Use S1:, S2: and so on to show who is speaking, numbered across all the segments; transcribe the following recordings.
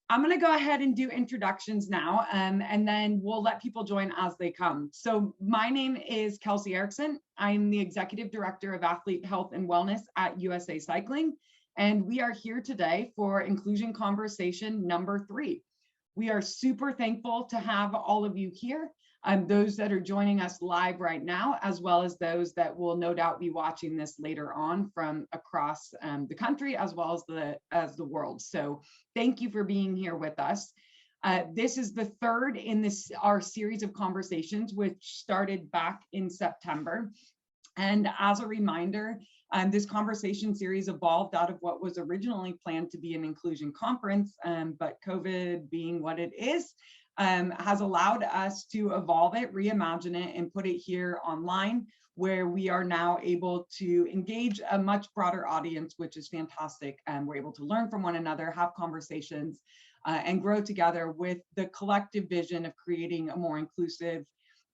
S1: I'm going to go ahead and do introductions now, and then we'll let people join as they come. So my name is Kelsey Erickson. I'm the Executive Director of Athlete Health and Wellness at USA Cycling, and we are here today for Inclusion Conversation number 3. We are super thankful to have all of you here, those that are joining us live right now, as well as those that will no doubt be watching this later on from across the country, as well as the world. So thank you for being here with us. This is the third in our series of conversations, which started back in September. And as a reminder, this conversation series evolved out of what was originally planned to be an inclusion conference, but COVID being what it is, has allowed us to evolve it, reimagine it, and put it here online, where we are now able to engage a much broader audience, which is fantastic. And we're able to learn from one another, have conversations, and grow together with the collective vision of creating a more inclusive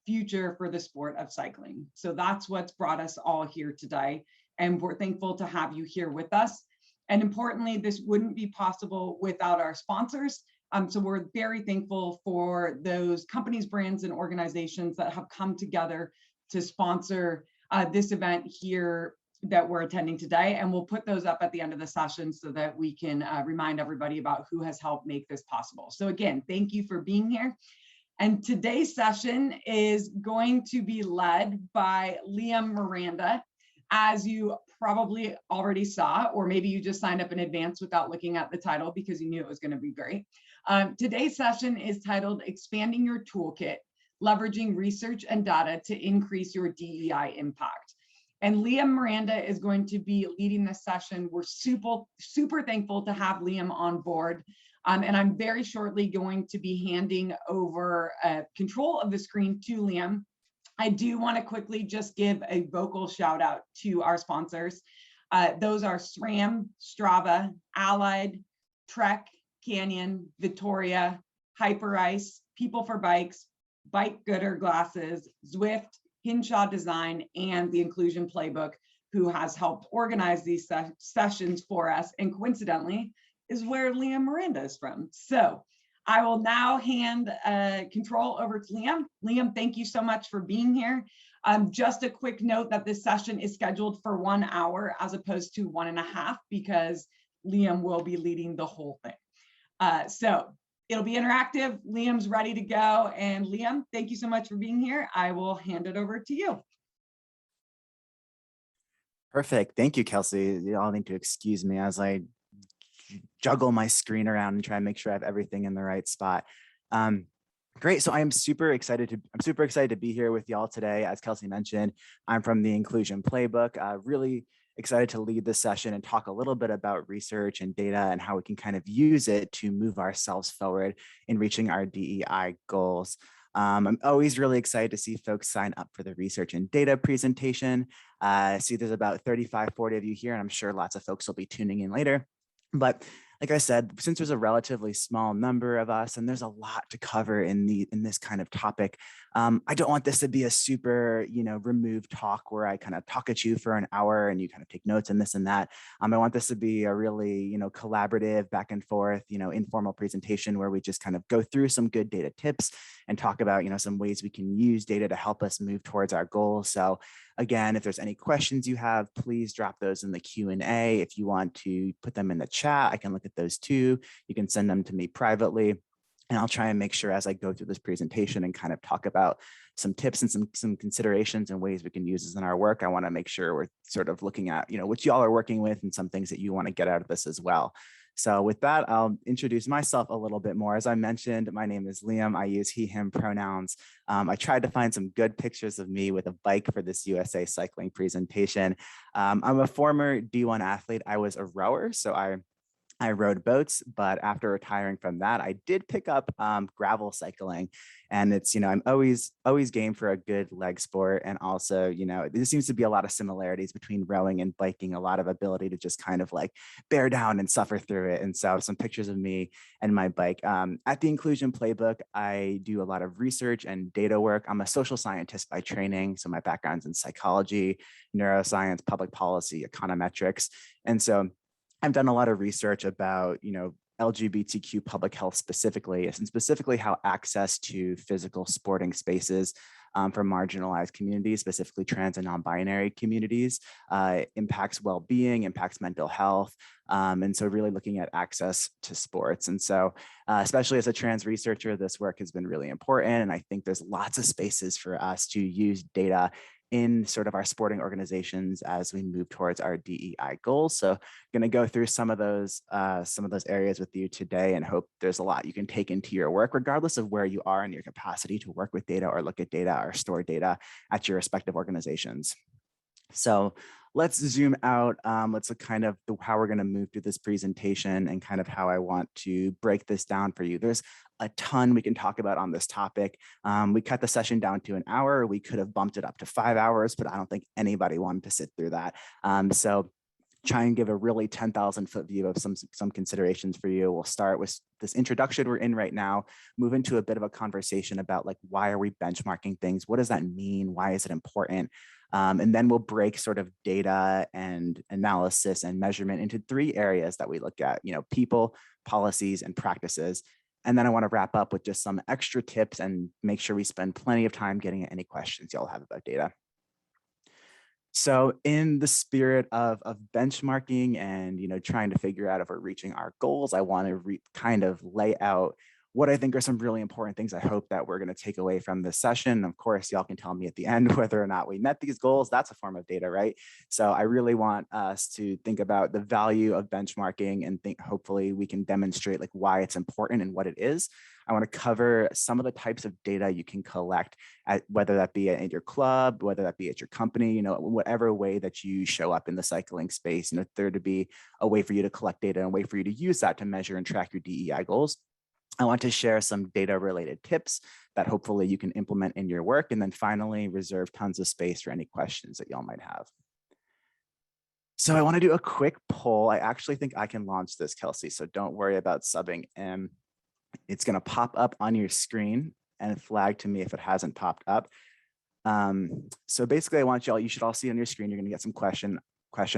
S1: future for the sport of cycling. So that's what's brought us all here today. And we're thankful to have you here with us. And importantly, this wouldn't be possible without our sponsors. So we're very thankful for those companies, brands, and organizations that have come together to sponsor this event here that we're attending today. And we'll put those up at the end of the session so that we can remind everybody about who has helped make this possible. So again, thank you for being here. And today's session is going to be led by Liam Miranda. As you probably already saw, or maybe you just signed up in advance without looking at the title because you knew it was going to be great. Today's session is titled Expanding Your Toolkit, Leveraging Research and Data to Increase Your DEI Impact. And Liam Miranda is going to be leading this session. We're super thankful to have Liam on board. And I'm very shortly going to be handing over control of the screen to Liam. I do want to quickly just give a vocal shout out to our sponsors. Those are SRAM, Strava, Allied, Trek, Canyon, Victoria, Hyperice, People for Bikes, Bike Gooder Glasses, Zwift, Hinshaw Design, and the Inclusion Playbook, who has helped organize these sessions for us. And coincidentally, is where Liam Miranda is from. So I will now hand control over to Liam. Liam, thank you so much for being here. Just a quick note that this session is scheduled for 1 hour as opposed to 1.5 because Liam will be leading the whole thing. So it'll be interactive. Liam's ready to go. And Liam, thank you so much for being here. I will hand it over to you.
S2: Perfect. Thank you, Kelsey. You all need to excuse me as I juggle my screen around and try and make sure I have everything in the right spot. Great. So I'm super excited to be here with y'all today. As Kelsey mentioned, I'm from the Inclusion Playbook. Really excited to lead this session and talk a little bit about research and data and how we can kind of use it to move ourselves forward in reaching our DEI goals. I'm always really excited to see folks sign up for the research and data presentation. I see there's about 35, 40 of you here, and I'm sure lots of folks will be tuning in later. But like I said, since there's a relatively small number of us and there's a lot to cover in this kind of topic, I don't want this to be a super, removed talk where I kind of talk at you for an hour and you kind of take notes and this and that. I want this to be a really, collaborative back and forth, informal presentation where we just kind of go through some good data tips and talk about, some ways we can use data to help us move towards our goals. So again, if there's any questions you have, please drop those in the Q&A. If you want to put them in the chat, I can look at those too. You can send them to me privately. And I'll try and make sure as I go through this presentation and kind of talk about some tips and some considerations and ways we can use this in our work. I want to make sure we're sort of looking at, what y'all are working with and some things that you want to get out of this as well. So with that, I'll introduce myself a little bit more. As I mentioned, my name is Liam. I use he, him pronouns. I tried to find some good pictures of me with a bike for this USA Cycling presentation. I'm a former D1 athlete. I was a rower, so I rode boats, but after retiring from that, I did pick up gravel cycling, and it's, I'm always game for a good leg sport. And also, there seems to be a lot of similarities between rowing and biking, a lot of ability to just kind of like bear down and suffer through it. And so some pictures of me and my bike. At the Inclusion Playbook, I do a lot of research and data work. I'm a social scientist by training. So my background's in psychology, neuroscience, public policy, econometrics. And so I've done a lot of research about, LGBTQ public health specifically, and specifically how access to physical sporting spaces for marginalized communities, specifically trans and non-binary communities, impacts well-being, impacts mental health. And so really looking at access to sports. And so especially as a trans researcher, this work has been really important. And I think there's lots of spaces for us to use data in sort of our sporting organizations as we move towards our DEI goals. So I'm going to go through some of those areas with you today, and hope there's a lot you can take into your work, regardless of where you are in your capacity to work with data or look at data or store data at your respective organizations. So let's zoom out. Let's look kind of how we're going to move through this presentation and kind of how I want to break this down for you. There's a ton we can talk about on this topic. We cut the session down to an hour. We could have bumped it up to 5 hours, but I don't think anybody wanted to sit through that. So try and give a really 10,000 foot view of some considerations for you. We'll start with this introduction we're in right now, move into a bit of a conversation about like, why are we benchmarking things? What does that mean? Why is it important? And then we'll break sort of data and analysis and measurement into 3 areas that we look at, people, policies, and practices. And then I want to wrap up with just some extra tips and make sure we spend plenty of time getting at any questions y'all have about data. So in the spirit of benchmarking and trying to figure out if we're reaching our goals, I want to kind of lay out what I think are some really important things I hope that we're going to take away from this session. Of course, y'all can tell me at the end whether or not we met these goals. That's a form of data, right? So I really want us to think about the value of benchmarking and think hopefully we can demonstrate like why it's important and what it is. I want to cover some of the types of data you can collect, whether that be at your club, whether that be at your company, whatever way that you show up in the cycling space, there to be a way for you to collect data and a way for you to use that to measure and track your DEI goals. I want to share some data related tips that hopefully you can implement in your work. And then finally, reserve tons of space for any questions that y'all might have. So I want to do a quick poll. I actually think I can launch this, Kelsey, so don't worry about subbing in. It's going to pop up on your screen and flag to me if it hasn't popped up. So basically, I want y'all, you should all see on your screen, you're going to get some question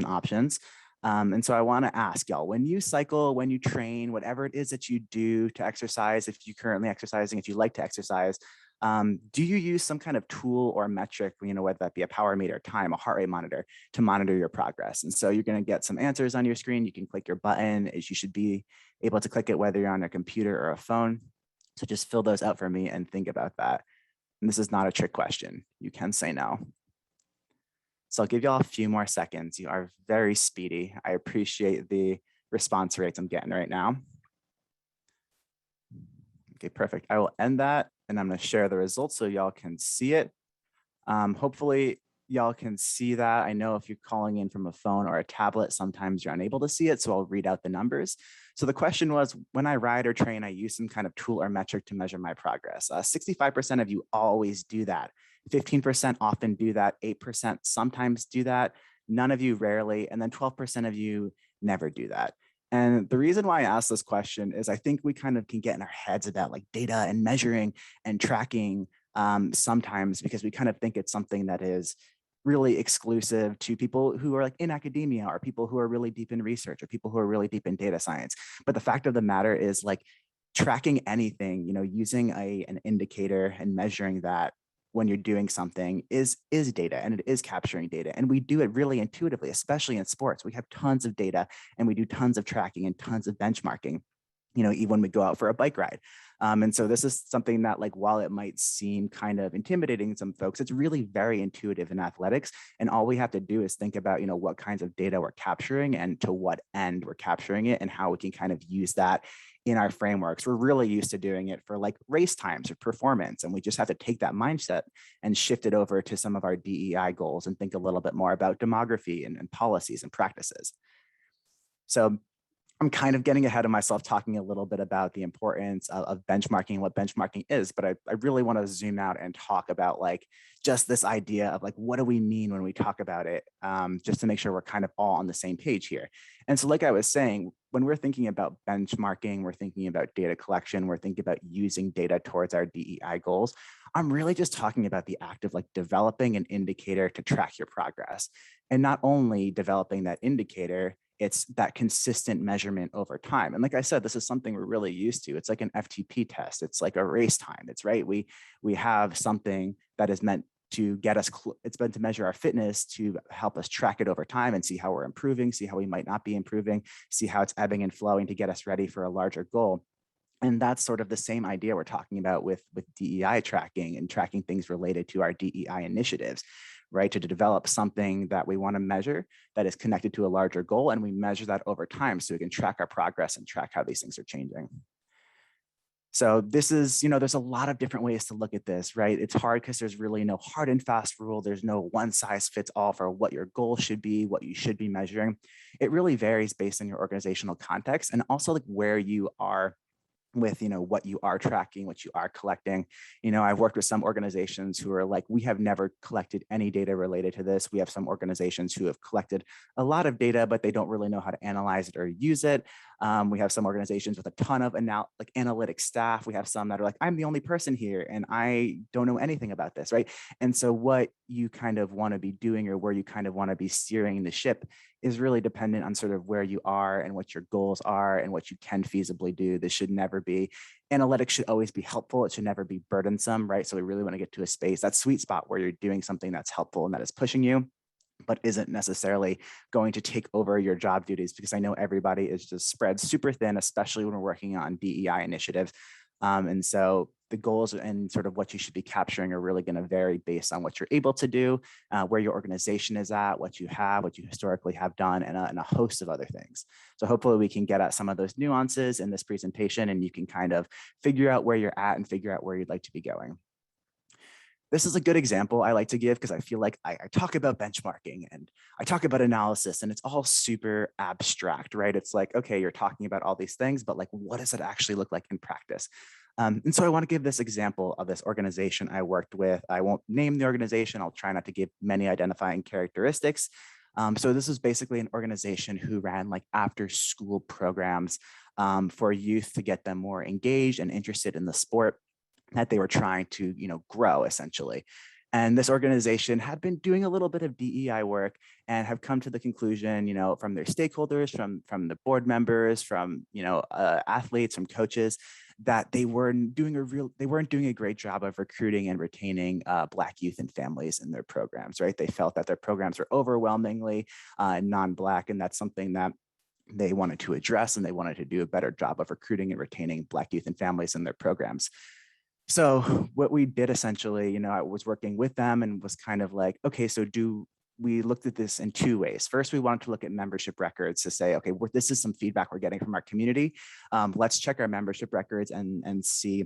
S2: options. And so I want to ask y'all, when you cycle, when you train, whatever it is that you do to exercise, if you're currently exercising, if you like to exercise, do you use some kind of tool or metric, whether that be a power meter, time, a heart rate monitor, to monitor your progress? And so you're going to get some answers on your screen. You can click your button. You should be able to click it whether you're on a computer or a phone. So just fill those out for me and think about that. And this is not a trick question. You can say no. So I'll give y'all a few more seconds. You are very speedy. I appreciate the response rates I'm getting right now. Okay, perfect. I will end that and I'm going to share the results so y'all can see it. Hopefully y'all can see that. I know if you're calling in from a phone or a tablet, sometimes you're unable to see it. So I'll read out the numbers. So the question was, when I ride or train, I use some kind of tool or metric to measure my progress. 65% of you always do that. 15% often do that. 8% sometimes do that. None of you rarely. And then 12% of you never do that. And the reason why I asked this question is I think we kind of can get in our heads about like data and measuring and tracking sometimes because we kind of think it's something that is really exclusive to people who are like in academia or people who are really deep in research or people who are really deep in data science. But the fact of the matter is like tracking anything, using an indicator and measuring that when you're doing something is data, and it is capturing data. And we do it really intuitively, especially in sports. We have tons of data and we do tons of tracking and tons of benchmarking, even when we go out for a bike ride. And so this is something that like, while it might seem kind of intimidating to some folks, it's really very intuitive in athletics. And all we have to do is think about, what kinds of data we're capturing and to what end we're capturing it and how we can kind of use that in our frameworks. We're really used to doing it for like race times or performance. And we just have to take that mindset and shift it over to some of our DEI goals and think a little bit more about demography and policies and practices. So I'm kind of getting ahead of myself talking a little bit about the importance of benchmarking and what benchmarking is, but I really want to zoom out and talk about like just this idea of like, what do we mean when we talk about it, just to make sure we're kind of all on the same page here. And so like I was saying, when we're thinking about benchmarking, we're thinking about data collection, we're thinking about using data towards our DEI goals. I'm really just talking about the act of like developing an indicator to track your progress. And not only developing that indicator, It's that consistent measurement over time. And like I said, this is something we're really used to. It's like an FTP test. It's like a race time. It's right. We have something that is meant to get us, it's meant to measure our fitness, to help us track it over time and see how we're improving, see how we might not be improving, see how it's ebbing and flowing to get us ready for a larger goal. And that's sort of the same idea we're talking about with DEI tracking and tracking things related to our DEI initiatives, right? To develop something that we want to measure that is connected to a larger goal, and we measure that over time so we can track our progress and track how these things are changing. So this is, there's a lot of different ways to look at this, right? It's hard because there's really no hard and fast rule. There's no one size fits all for what your goal should be, what you should be measuring. It really varies based on your organizational context and also like where you are with what you are tracking, what you are collecting. I've worked with some organizations who are like, we have never collected any data related to this. We have some organizations who have collected a lot of data, but they don't really know how to analyze it or use it. We have some organizations with a ton of analytic staff. We have some that are like, I'm the only person here and I don't know anything about this, right? And so what you kind of want to be doing or where you kind of want to be steering the ship is really dependent on sort of where you are and what your goals are and what you can feasibly do. This should never be, analytics should always be helpful. It should never be burdensome, right? So we really want to get to a space, that sweet spot where you're doing something that's helpful and that is pushing you, but isn't necessarily going to take over your job duties, because I know everybody is just spread super thin, especially when we're working on DEI initiatives. And so the goals and sort of what you should be capturing are really going to vary based on what you're able to do, where your organization is at, what you have, what you historically have done, and a host of other things. So hopefully we can get at some of those nuances in this presentation, and you can kind of figure out where you're at and figure out where you'd like to be going. This is a good example I like to give because I feel like I talk about benchmarking and I talk about analysis and it's all super abstract, right? It's like, okay, you're talking about all these things, but like, what does it actually look like in practice? And so I want to give this example of this organization I worked with. I won't name the organization. I'll try not to give many identifying characteristics. So this is basically an organization who ran like after school programs for youth to get them more engaged and interested in the sport that they were trying to, grow essentially. And this organization had been doing a little bit of DEI work and have come to the conclusion, from their stakeholders, from the board members, from, athletes, from coaches, that they weren't doing a great job of recruiting and retaining Black youth and families in their programs, right? They felt that their programs were overwhelmingly non-Black, and that's something that they wanted to address, and they wanted to do a better job of recruiting and retaining Black youth and families in their programs. So what we did essentially, I was working with them and was kind of like, okay, so we looked at this in two ways. First, we wanted to look at membership records to say, okay, this is some feedback we're getting from our community. Let's check our membership records and see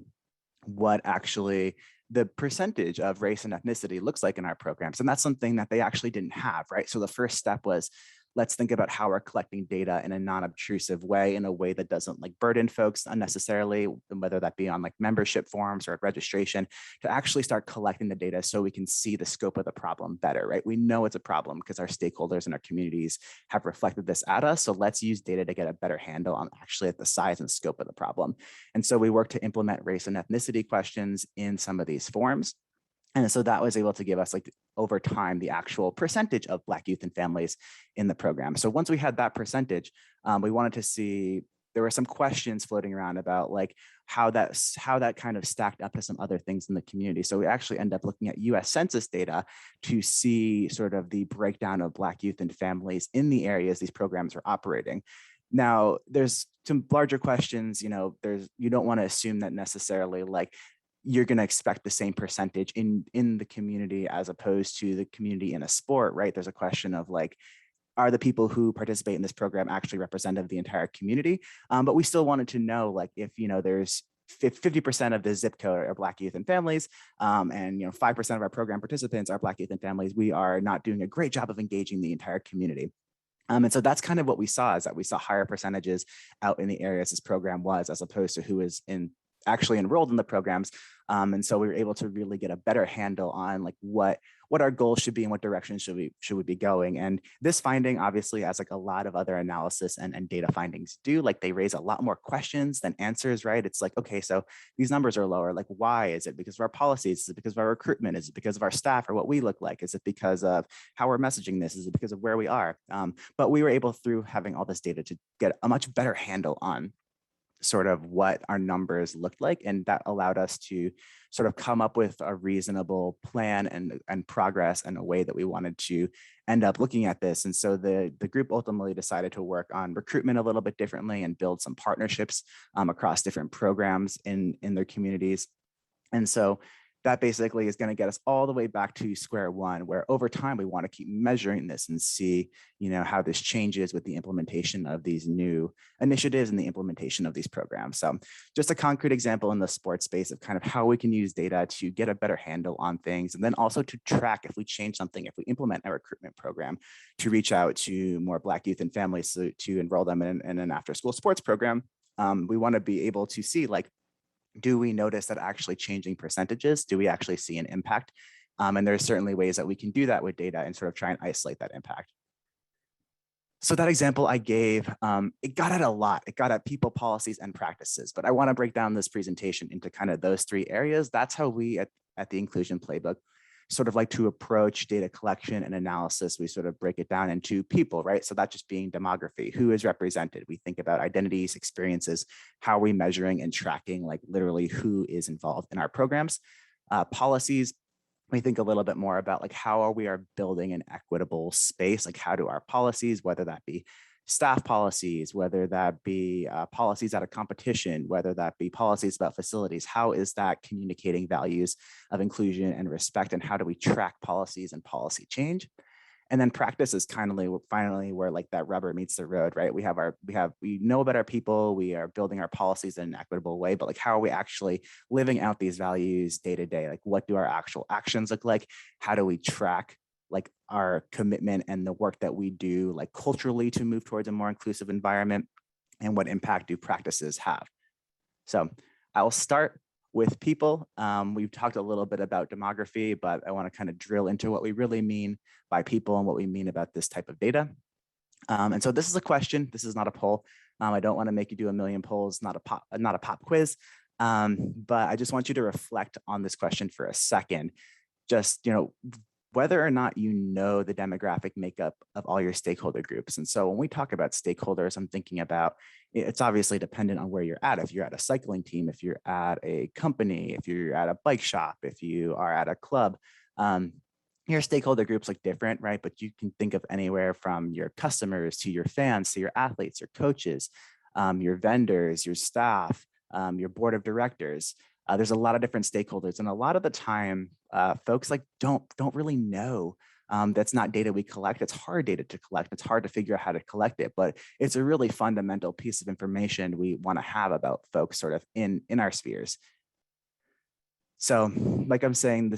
S2: what actually the percentage of race and ethnicity looks like in our programs. And that's something that they actually didn't have, right? So the first step was, let's think about how we're collecting data in a non-obtrusive way, in a way that doesn't like burden folks unnecessarily, whether that be on like membership forms or registration, to actually start collecting the data so we can see the scope of the problem better, right? We know it's a problem because our stakeholders and our communities have reflected this at us. So let's use data to get a better handle on actually at the size and scope of the problem. And so we work to implement race and ethnicity questions in some of these forms. And so that was able to give us like over time the actual percentage of Black youth and families in the program. So once we had that percentage, we wanted to see, there were some questions floating around about like how that kind of stacked up to some other things in the community. So we actually end up looking at US Census data to see sort of the breakdown of Black youth and families in the areas these programs are operating. Now, there's some larger questions, you don't want to assume that necessarily like you're going to expect the same percentage in the community as opposed to the community in a sport, right? There's a question of like, are the people who participate in this program actually representative of the entire community? But we still wanted to know, like, if, there's 50% of the zip code are Black youth and families, and 5% of our program participants are Black youth and families, we are not doing a great job of engaging the entire community. And so that's kind of what we saw, is that we saw higher percentages out in the areas this program was, as opposed to who is in actually enrolled in the programs. And so we were able to really get a better handle on like what our goals should be and what direction should we be going. And this finding, obviously, as like a lot of other analysis and data findings do, like they raise a lot more questions than answers, right? It's like, okay, so these numbers are lower. Like, why? Is it because of our policies? Is it because of our recruitment? Is it because of our staff or what we look like? Is it because of how we're messaging this? Is it because of where we are? But we were able, through having all this data, to get a much better handle on sort of what our numbers looked like. And that allowed us to sort of come up with a reasonable plan and progress and a way that we wanted to end up looking at this. And so the group ultimately decided to work on recruitment a little bit differently and build some partnerships across different programs in their communities. And so that basically is going to get us all the way back to square one, where over time we want to keep measuring this and see, how this changes with the implementation of these new initiatives and the implementation of these programs. So just a concrete example in the sports space of kind of how we can use data to get a better handle on things, and then also to track if we change something, if we implement a recruitment program to reach out to more Black youth and families to enroll them in an after-school sports program. We want to be able to see, like, do we notice that actually changing percentages? Do we actually see an impact? And there's certainly ways that we can do that with data and sort of try and isolate that impact. So that example I gave, it got at a lot. It got at people, policies, and practices. But I want to break down this presentation into kind of those three areas. That's how we at the Inclusion Playbook sort of like to approach data collection and analysis. We sort of break it down into people, right? So that just being demography, who is represented. We think about identities, experiences, how are we measuring and tracking, like literally who is involved in our programs. Policies, we think a little bit more about like how are we building an equitable space, like how do our policies, whether that be staff policies, whether that be policies at a competition, whether that be policies about facilities, how is that communicating values of inclusion and respect, and how do we track policies and policy change? And then practice is finally where like that rubber meets the road, right? We know about our people, we are building our policies in an equitable way, but like how are we actually living out these values day to day? Like what do our actual actions look like? How do we track like our commitment and the work that we do like culturally to move towards a more inclusive environment, and what impact do practices have? So I will start with people. We've talked a little bit about demography, but I want to kind of drill into what we really mean by people and what we mean about this type of data. And so this is a question. This is not a poll. I don't want to make you do a million polls, not a pop quiz. But I just want you to reflect on this question for a second. Just, whether or not you know the demographic makeup of all your stakeholder groups. And so when we talk about stakeholders, I'm thinking about, it's obviously dependent on where you're at. If you're at a cycling team, if you're at a company, if you're at a bike shop, if you are at a club, your stakeholder groups look different, right? But you can think of anywhere from your customers to your fans, to your athletes, your coaches, your vendors, your staff, your board of directors. There's a lot of different stakeholders, and a lot of the time, folks like don't really know. That's not data we collect. It's hard data to collect. It's hard to figure out how to collect it, but it's a really fundamental piece of information we want to have about folks sort of in our spheres. So, like I'm saying,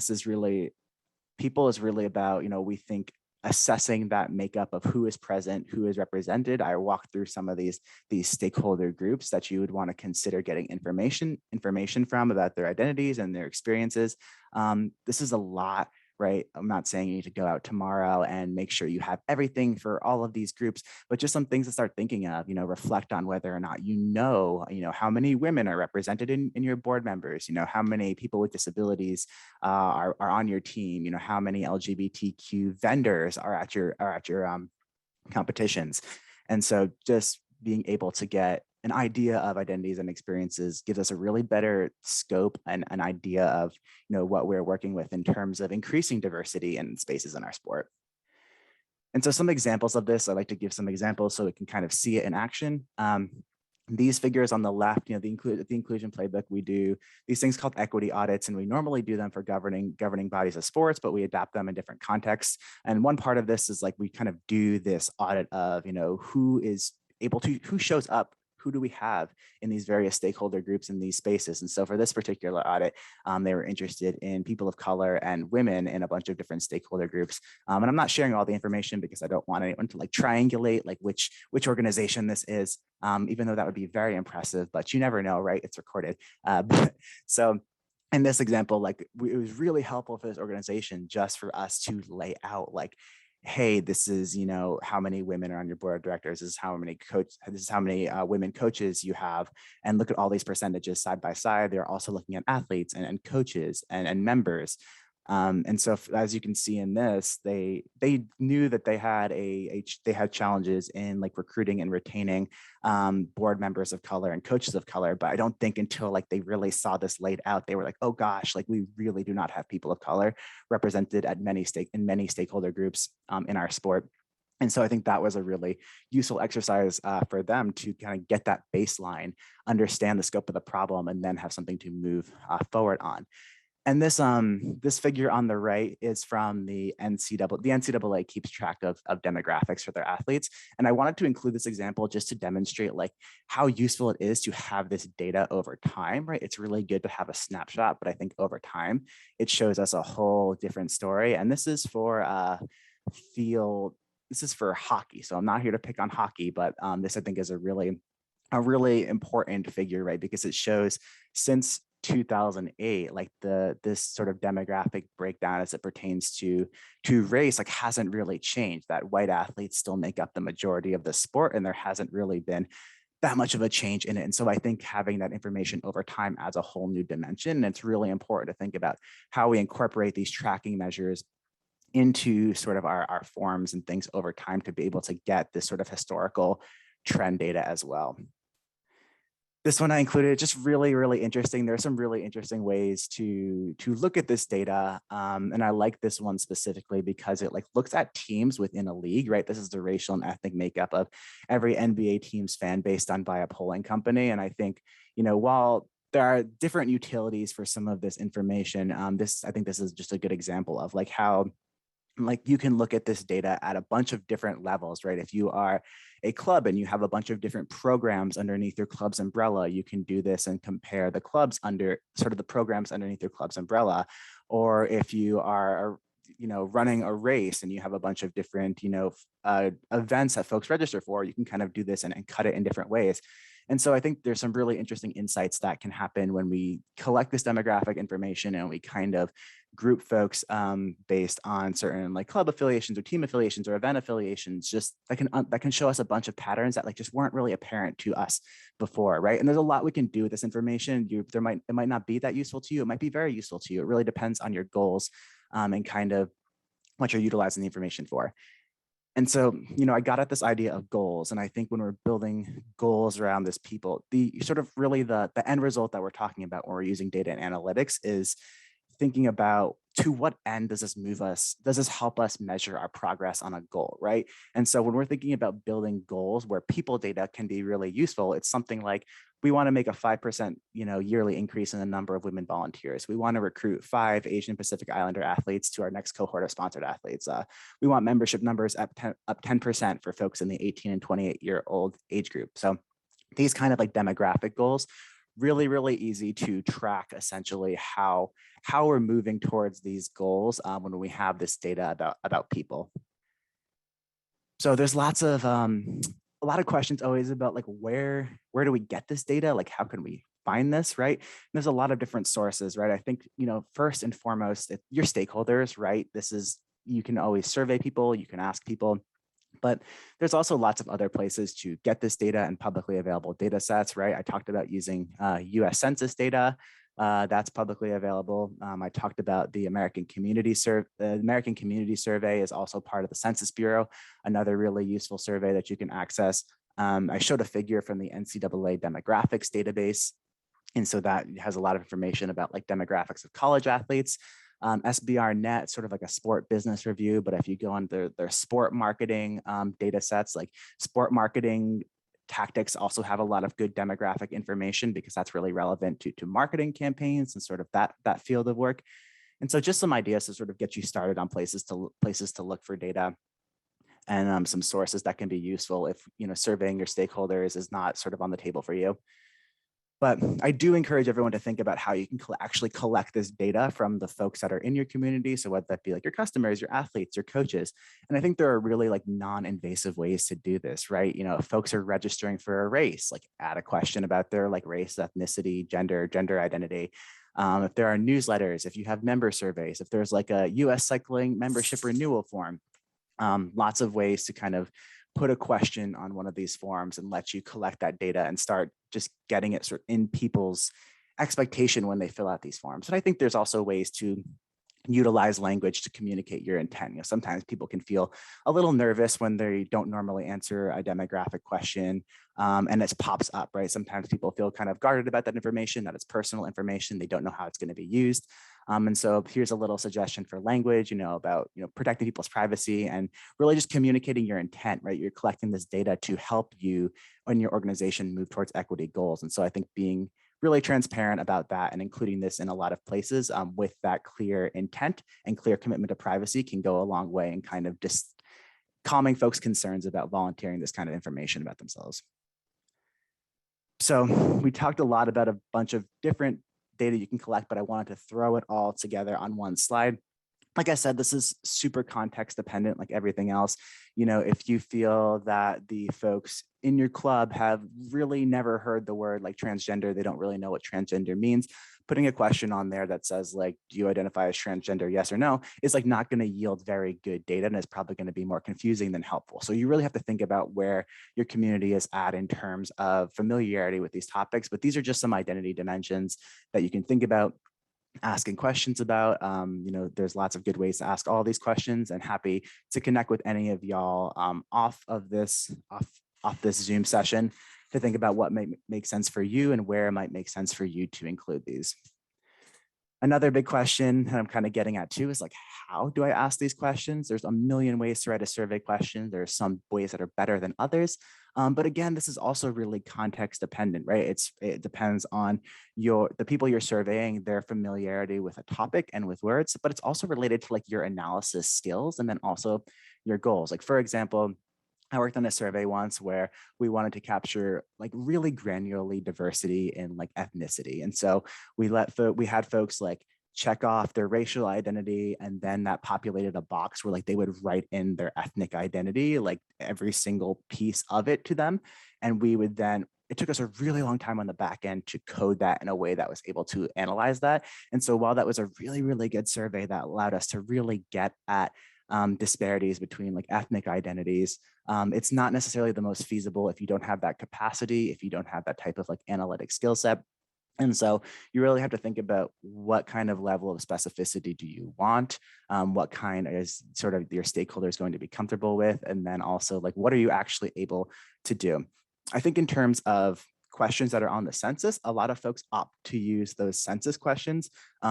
S2: people is really about, we think assessing that makeup of who is present, who is represented. I walked through some of these stakeholder groups that you would want to consider getting information from about their identities and their experiences. This is a lot, right? I'm not saying you need to go out tomorrow and make sure you have everything for all of these groups, but just some things to start thinking of, reflect on whether or not how many women are represented in your board members, how many people with disabilities are on your team, how many LGBTQ vendors are at your competitions. And so just being able to get an idea of identities and experiences gives us a really better scope and an idea of what we're working with in terms of increasing diversity in spaces in our sport. And so some examples of this, I like to give some examples so we can kind of see it in action. These figures on the left, the Inclusion Playbook, we do these things called equity audits, and we normally do them for governing bodies of sports, but we adapt them in different contexts. And one part of this is like we kind of do this audit of who shows up, who do we have in these various stakeholder groups in these spaces? And so for this particular audit, they were interested in people of color and women in a bunch of different stakeholder groups. And I'm not sharing all the information because I don't want anyone to like triangulate like which organization this is, even though that would be very impressive, but you never know, right? It's recorded. So in this example, like it was really helpful for this organization just for us to lay out like, hey, this is, you know, how many women are on your board of directors. This is how many women coaches you have, and look at all these percentages side by side. They're also looking at athletes and coaches and members. And so as you can see in this, they knew that they had challenges in like recruiting and retaining board members of color and coaches of color. But I don't think until like they really saw this laid out, they were like, oh gosh, like we really do not have people of color represented at many stakeholder groups in our sport. And so I think that was a really useful exercise for them to kind of get that baseline, understand the scope of the problem, and then have something to move forward on. And this figure on the right is from the NCAA. The NCAA keeps track of demographics for their athletes. And I wanted to include this example just to demonstrate like how useful it is to have this data over time, right? It's really good to have a snapshot, but I think over time, it shows us a whole different story. And this is for this is for hockey. So I'm not here to pick on hockey, but this I think is a really important figure, right? Because it shows since 2008, like this sort of demographic breakdown as it pertains to race, like hasn't really changed. That white athletes still make up the majority of the sport, and there hasn't really been that much of a change in it. And so I think having that information over time adds a whole new dimension. And it's really important to think about how we incorporate these tracking measures into sort of our forms and things over time to be able to get this sort of historical trend data as well. This one I included, just really interesting. There are some really interesting ways to look at this data. And I like this one specifically because it like looks at teams within a league, right? This is the racial and ethnic makeup of every NBA team's fan base done by a polling company. And I think, you know, while there are different utilities for some of this information, I think this is just a good example of like how like you can look at this data at a bunch of different levels, right? If you are a club and you have a bunch of different programs underneath your club's umbrella, you can do this and compare the clubs under sort of the programs underneath your club's umbrella. Or if you are, you know, running a race and you have a bunch of different, you know, events that folks register for, you can kind of do this and cut it in different ways. And so I think there's some really interesting insights that can happen when we collect this demographic information and we kind of group folks based on certain like club affiliations or team affiliations or event affiliations, just that can show us a bunch of patterns that like just weren't really apparent to us before, right? And there's a lot we can do with this information. It might not be that useful to you. It might be very useful to you. It really depends on your goals and kind of what you're utilizing the information for. And so, you know, I got at this idea of goals. And I think when we're building goals around this people, the sort of really the end result that we're talking about when we're using data and analytics is thinking about to what end does this help us measure our progress on a goal, right? And so when we're thinking about building goals where people data can be really useful, it's something like we want to make a 5%, you know, yearly increase in the number of women volunteers. We want to recruit 5 Asian Pacific Islander athletes to our next cohort of sponsored athletes. We want membership numbers up 10% for folks in the 18 and 28-year-old age group. So these kind of like demographic goals, really easy to track essentially how we're moving towards these goals when we have this data about people. So there's a lot of questions always about like where do we get this data? Like how can we find this, right? And there's a lot of different sources, right? I think, you know, first and foremost, your stakeholders, right? You can always survey people, you can ask people. But there's also lots of other places to get this data and publicly available data sets, right? I talked about using US Census data. That's publicly available. I talked about the American Community Survey. The American Community Survey is also part of the Census Bureau, another really useful survey that you can access. I showed a figure from the NCAA demographics database. And so that has a lot of information about like demographics of college athletes. SBR Net, sort of like a sport business review, but if you go on their sport marketing data sets, like sport marketing tactics also have a lot of good demographic information because that's really relevant to marketing campaigns and sort of that field of work. And so just some ideas to sort of get you started on places to look for data. and some sources that can be useful if, surveying your stakeholders is not sort of on the table for you. But I do encourage everyone to think about how you can actually collect this data from the folks that are in your community. So whether that be like your customers, your athletes, your coaches. And I think there are really like non-invasive ways to do this, right? If folks are registering for a race, like add a question about their like race, ethnicity, gender identity. If there are newsletters, if you have member surveys, if there's like a US cycling membership renewal form, lots of ways to kind of put a question on one of these forms and let you collect that data and start just getting it sort of in people's expectation when they fill out these forms. And I think there's also ways to utilize language to communicate your intent. Sometimes people can feel a little nervous when they don't normally answer a demographic question, and it pops up, right? Sometimes people feel kind of guarded about that information, that it's personal information. They don't know how it's going to be used. And so here's a little suggestion for language, about, protecting people's privacy and really just communicating your intent, right? You're collecting this data to help you and your organization move towards equity goals. And so I think being really transparent about that and including this in a lot of places with that clear intent and clear commitment to privacy can go a long way in kind of just calming folks' concerns about volunteering this kind of information about themselves. So we talked a lot about a bunch of different data you can collect, but I wanted to throw it all together on one slide. Like I said, this is super context dependent, like everything else. If you feel that the folks in your club have really never heard the word like transgender, they don't really know what transgender means, putting a question on there that says like, do you identify as transgender, yes or no, is like not going to yield very good data, and it's probably going to be more confusing than helpful. So you really have to think about where your community is at in terms of familiarity with these topics, but these are just some identity dimensions that you can think about asking questions about. There's lots of good ways to ask all these questions, and happy to connect with any of y'all off this Zoom session to think about what may make sense for you and where it might make sense for you to include these. Another big question that I'm kind of getting at too is like, how do I ask these questions? There's a million ways to write a survey question. There are some ways that are better than others. But again, this is also really context dependent, right? It depends on the people you're surveying, their familiarity with a topic and with words, but it's also related to like your analysis skills and then also your goals. Like for example, I worked on a survey once where we wanted to capture like really granularly diversity in like ethnicity. And so we had folks like check off their racial identity, and then that populated a box where like they would write in their ethnic identity, like every single piece of it to them. And we would then, it took us a really long time on the back end to code that in a way that was able to analyze that. And so while that was a really, really good survey that allowed us to really get at disparities between like ethnic identities, it's not necessarily the most feasible if you don't have that capacity, if you don't have that type of like analytic skill set. And so you really have to think about what kind of level of specificity do you want, what kind is sort of your stakeholders going to be comfortable with, and then also like what are you actually able to do. I think in terms of questions that are on the census, a lot of folks opt to use those census questions.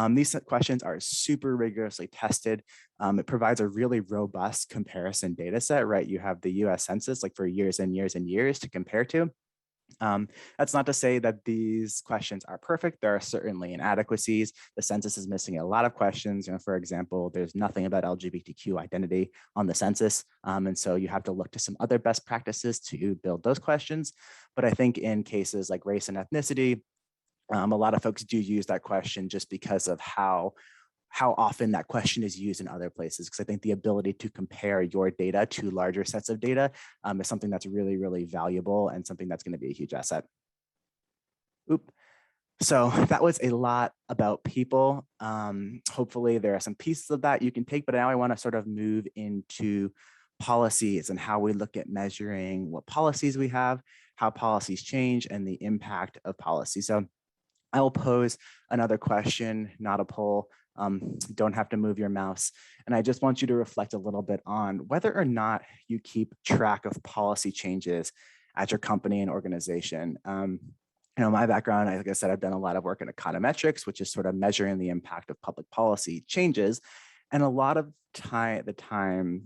S2: These questions are super rigorously tested. It provides a really robust comparison data set, right? You have the US Census like for years and years and years to compare to. That's not to say that these questions are perfect. There are certainly inadequacies. The census is missing a lot of questions. For example, there's nothing about LGBTQ identity on the census. And so you have to look to some other best practices to build those questions. But I think in cases like race and ethnicity, a lot of folks do use that question just because of how often that question is used in other places. Because I think the ability to compare your data to larger sets of data is something that's really, really valuable and something that's going to be a huge asset. Oop. So that was a lot about people. Hopefully there are some pieces of that you can take, but now I want to sort of move into policies and how we look at measuring what policies we have, how policies change, and the impact of policy. So I will pose another question, not a poll. Don't have to move your mouse. And I just want you to reflect a little bit on whether or not you keep track of policy changes at your company and organization. My background, like I said, I've done a lot of work in econometrics, which is sort of measuring the impact of public policy changes. And a lot of the time,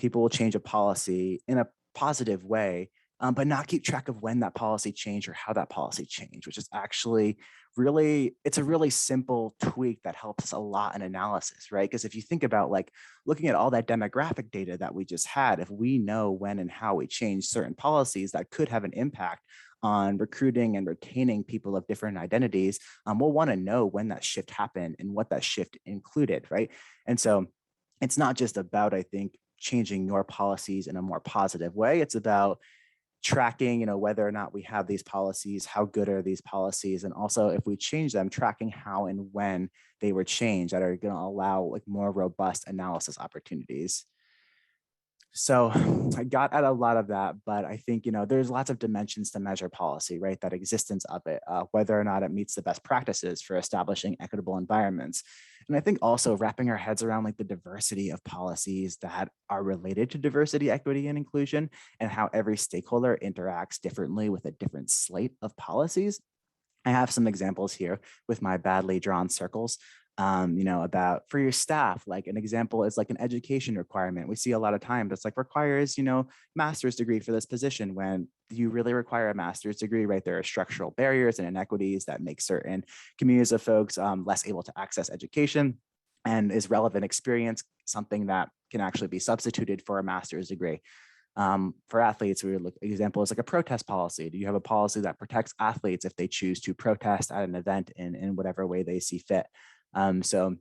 S2: people will change a policy in a positive way, but not keep track of when that policy changed or how that policy changed, which is actually really, it's a really simple tweak that helps us a lot in analysis, right? Because if you think about like looking at all that demographic data that we just had, if we know when and how we change certain policies that could have an impact on recruiting and retaining people of different identities, we'll want to know when that shift happened and what that shift included, right? And so it's not just about, I think, changing your policies in a more positive way. It's about tracking, whether or not we have these policies, how good are these policies, and also if we change them, tracking how and when they were changed that are going to allow like more robust analysis opportunities. So I got at a lot of that, but I think, there's lots of dimensions to measure policy, right? That existence of it, whether or not it meets the best practices for establishing equitable environments. And I think also wrapping our heads around like the diversity of policies that are related to diversity, equity, and inclusion, and how every stakeholder interacts differently with a different slate of policies. I have some examples here with my badly drawn circles. About for your staff, like an example is like an education requirement. We see a lot of times it's like requires, master's degree for this position when you really require a master's degree, right? There are structural barriers and inequities that make certain communities of folks less able to access education, and is relevant experience something that can actually be substituted for a master's degree. For athletes, we would look example is like a protest policy. Do you have a policy that protects athletes if they choose to protest at an event in whatever way they see fit? So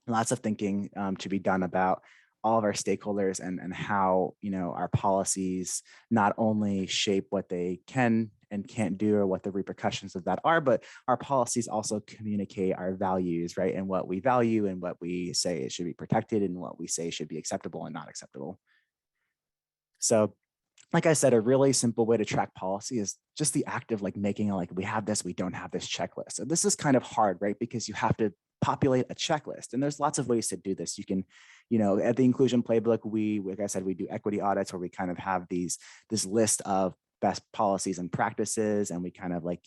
S2: lots of thinking to be done about all of our stakeholders and how our policies not only shape what they can and can't do or what the repercussions of that are, but our policies also communicate our values, right? And what we value and what we say it should be protected and what we say should be acceptable and not acceptable. So like I said, a really simple way to track policy is just the act of like making like, we have this, we don't have this checklist. So this is kind of hard, right? Because you have to populate a checklist, and there's lots of ways to do this. You can, at the inclusion playbook, like I said, we do equity audits where we kind of have this list of best policies and practices, and we kind of like,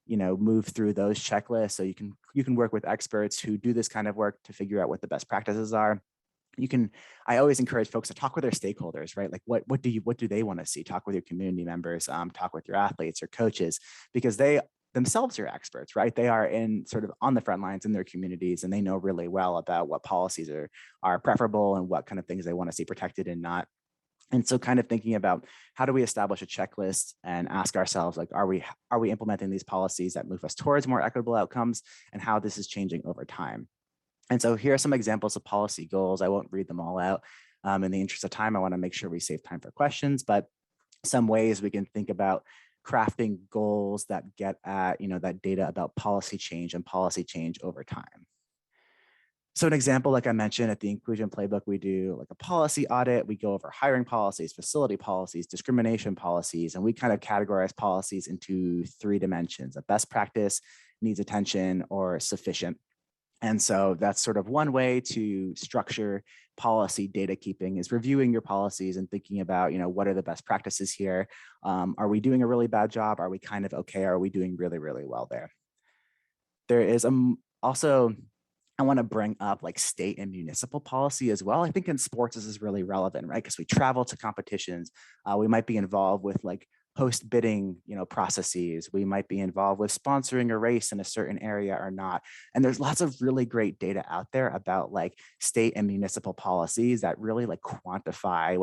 S2: move through those checklists. So you can work with experts who do this kind of work to figure out what the best practices are. I always encourage folks to talk with their stakeholders, right? Like what do they want to see? Talk with your community members, talk with your athletes or coaches, because they themselves are experts, right? They are in sort of on the front lines in their communities, and they know really well about what policies are preferable and what kind of things they want to see protected and not. And so kind of thinking about how do we establish a checklist and ask ourselves, like, are we implementing these policies that move us towards more equitable outcomes, and how this is changing over time? And so here are some examples of policy goals. I won't read them all out. In the interest of time, I want to make sure we save time for questions, but some ways we can think about crafting goals that get at, that data about policy change and policy change over time. So an example, like I mentioned at the inclusion playbook, we do like a policy audit. We go over hiring policies, facility policies, discrimination policies, and we kind of categorize policies into 3 dimensions: a best practice, needs attention, or sufficient. And so that's sort of one way to structure policy data keeping, is reviewing your policies and thinking about, what are the best practices here? Are we doing a really bad job? Are we kind of okay? Are we doing really, really well there? There is also, I want to bring up like state and municipal policy as well. I think in sports this is really relevant, right? Because we travel to competitions. We might be involved with like post bidding, processes. We might be involved with sponsoring a race in a certain area or not. And there's lots of really great data out there about like state and municipal policies that really like quantify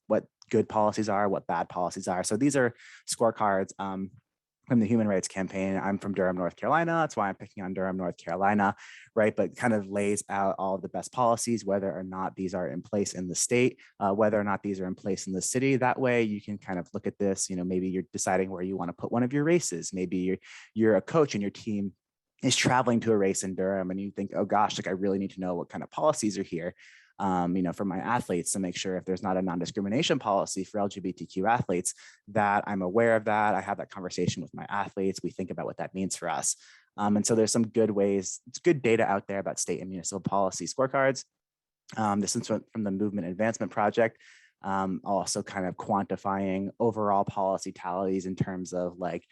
S2: what good policies are, what bad policies are. So these are scorecards from the Human Rights Campaign. I'm from Durham, North Carolina. That's why I'm picking on Durham, North Carolina, right? But kind of lays out all of the best policies, whether or not these are in place in the state, whether or not these are in place in the city. That way you can kind of look at this, maybe you're deciding where you want to put one of your races. Maybe you're a coach and your team is traveling to a race in Durham and you think, oh gosh, like I really need to know what kind of policies are here. For my athletes, to make sure if there's not a non-discrimination policy for LGBTQ athletes, that I'm aware of that. I have that conversation with my athletes. We think about what that means for us. And so there's some good ways, it's good data out there about state and municipal policy scorecards. This is from the Movement Advancement Project. Also kind of quantifying overall policy tallies in terms of like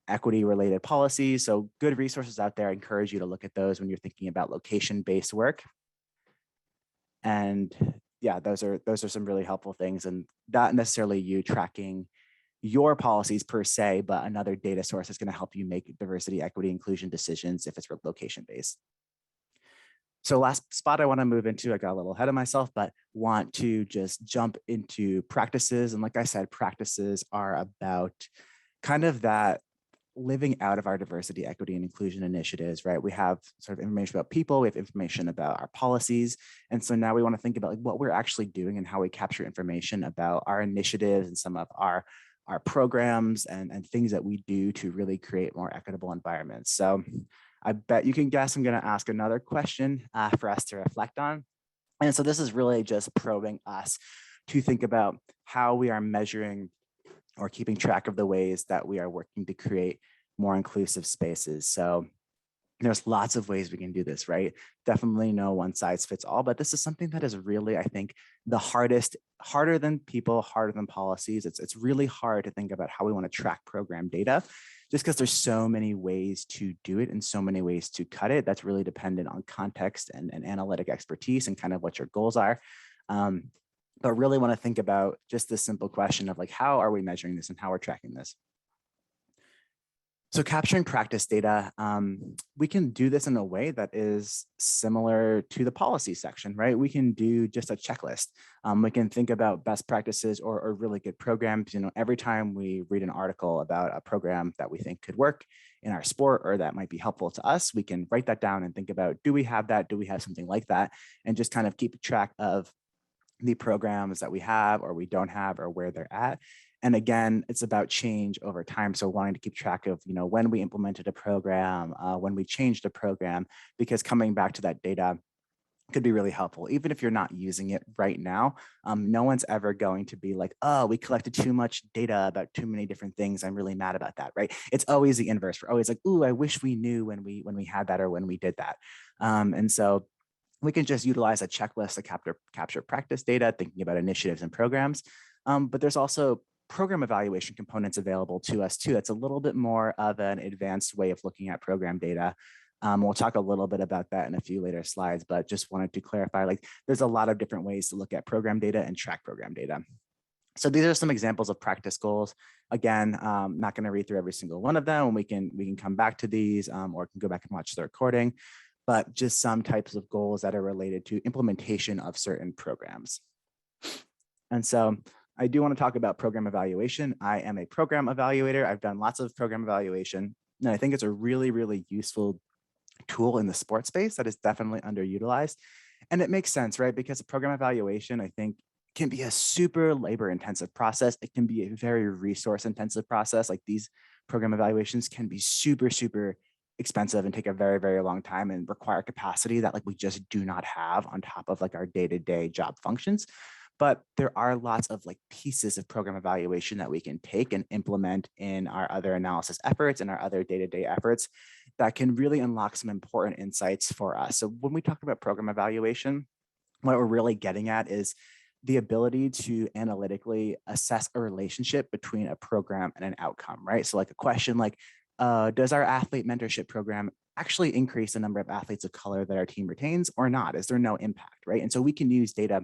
S2: equity related policies. So good resources out there. I encourage you to look at those when you're thinking about location-based work. And yeah, those are some really helpful things, and not necessarily you tracking, your policies per se, but another data source is going to help you make diversity, equity, inclusion decisions if it's location-based. So last spot I want to move into, I got a little ahead of myself, but want to just jump into practices. And like I said, practices are about kind of that living out of our diversity, equity, and inclusion initiatives, right? We have sort of information about people, we have information about our policies. And so now we want to think about like what we're actually doing and how we capture information about our initiatives and some of our programs and things that we do to really create more equitable environments. So I bet you can guess I'm going to ask another question for us to reflect on. And so this is really just probing us to think about how we are measuring or keeping track of the ways that we are working to create more inclusive spaces. So there's lots of ways we can do this, right? Definitely no one size fits all, but this is something that is really, I think, the hardest, harder than people, harder than policies. It's really hard to think about how we want to track program data, just because there's so many ways to do it and so many ways to cut it. That's really dependent on context and analytic expertise and kind of what your goals are. But really want to think about just this simple question of like, how are we measuring this and how we're tracking this? So capturing practice data, we can do this in a way that is similar to the policy section, right? We can do just a checklist. We can think about best practices or really good programs. You know, every time we read an article about a program that we think could work in our sport or that might be helpful to us, we can write that down and think about, do we have that? Do we have something like that? And just kind of keep track of the programs that we have or we don't have or where they're at. And again, it's about change over time. So wanting to keep track of, you know, when we implemented a program, when we changed a program, because coming back to that data could be really helpful. Even if you're not using it right now, no one's ever going to be like, oh, we collected too much data about too many different things. I'm really mad about that, right? It's always the inverse. We're always like, ooh, I wish we knew when we had that or when we did that. And so we can just utilize a checklist to capture practice data, thinking about initiatives and programs. But there's also program evaluation components available to us too. That's a little bit more of an advanced way of looking at program data. We'll talk a little bit about that in a few later slides, but just wanted to clarify, like there's a lot of different ways to look at program data and track program data. So these are some examples of practice goals. Again, not going to read through every single one of them. We can come back to these or can go back and watch the recording, but just some types of goals that are related to implementation of certain programs. And so I do want to talk about program evaluation. I am a program evaluator. I've done lots of program evaluation, and I think it's a really, really useful tool in the sports space that is definitely underutilized. And it makes sense, right? Because a program evaluation, I think, can be a super labor intensive process. It can be a very resource intensive process. Like these program evaluations can be super, super expensive and take a very, very long time and require capacity that like we just do not have on top of like our day-to-day job functions. But there are lots of like pieces of program evaluation that we can take and implement in our other analysis efforts and our other day-to-day efforts that can really unlock some important insights for us. So when we talk about program evaluation, what we're really getting at is the ability to analytically assess a relationship between a program and an outcome, right? So like a question like, does our athlete mentorship program actually increase the number of athletes of color that our team retains or not? Is there no impact, right? And so we can use data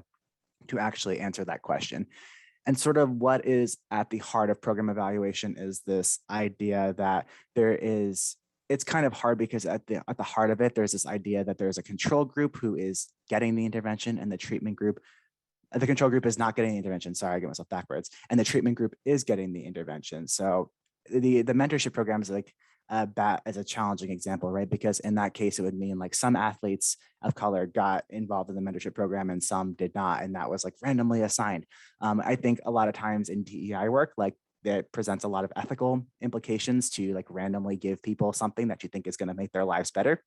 S2: to actually answer that question. And sort of what is at the heart of program evaluation is this idea that it's kind of hard because at the heart of it, there's this idea that there's a control group who is getting the intervention and the control group is not getting the intervention. Sorry, I get myself backwards. And the treatment group is getting the intervention. So the mentorship program is like as a challenging example, right? Because in that case, it would mean like some athletes of color got involved in the mentorship program and some did not. And that was like randomly assigned. I think a lot of times in DEI work, like that presents a lot of ethical implications to like randomly give people something that you think is going to make their lives better.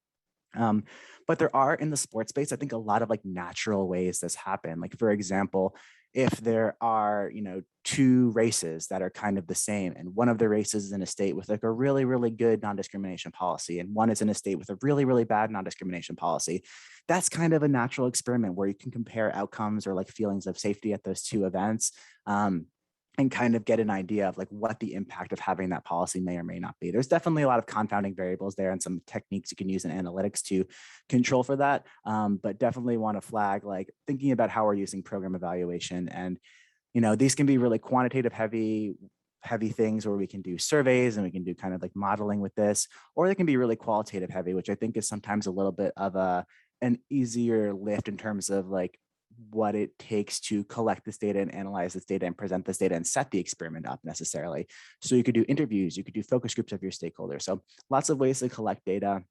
S2: But there are in the sports space, I think a lot of like natural ways this happen. Like for example, if there are, two races that are kind of the same, and one of the races is in a state with like a really, really good non-discrimination policy, and one is in a state with a really, really bad non-discrimination policy, that's kind of a natural experiment where you can compare outcomes or like feelings of safety at those two events. And kind of get an idea of like what the impact of having that policy may or may not be. There's definitely a lot of confounding variables there and some techniques you can use in analytics to control for that. But definitely want to flag like thinking about how we're using program evaluation. And, these can be really quantitative heavy heavy things where we can do surveys and we can do kind of like modeling with this, or they can be really qualitative heavy, which I think is sometimes a little bit of an easier lift in terms of like what it takes to collect this data and analyze this data and present this data and set the experiment up necessarily. So you could do interviews, you could do focus groups of your stakeholders. So lots of ways to collect data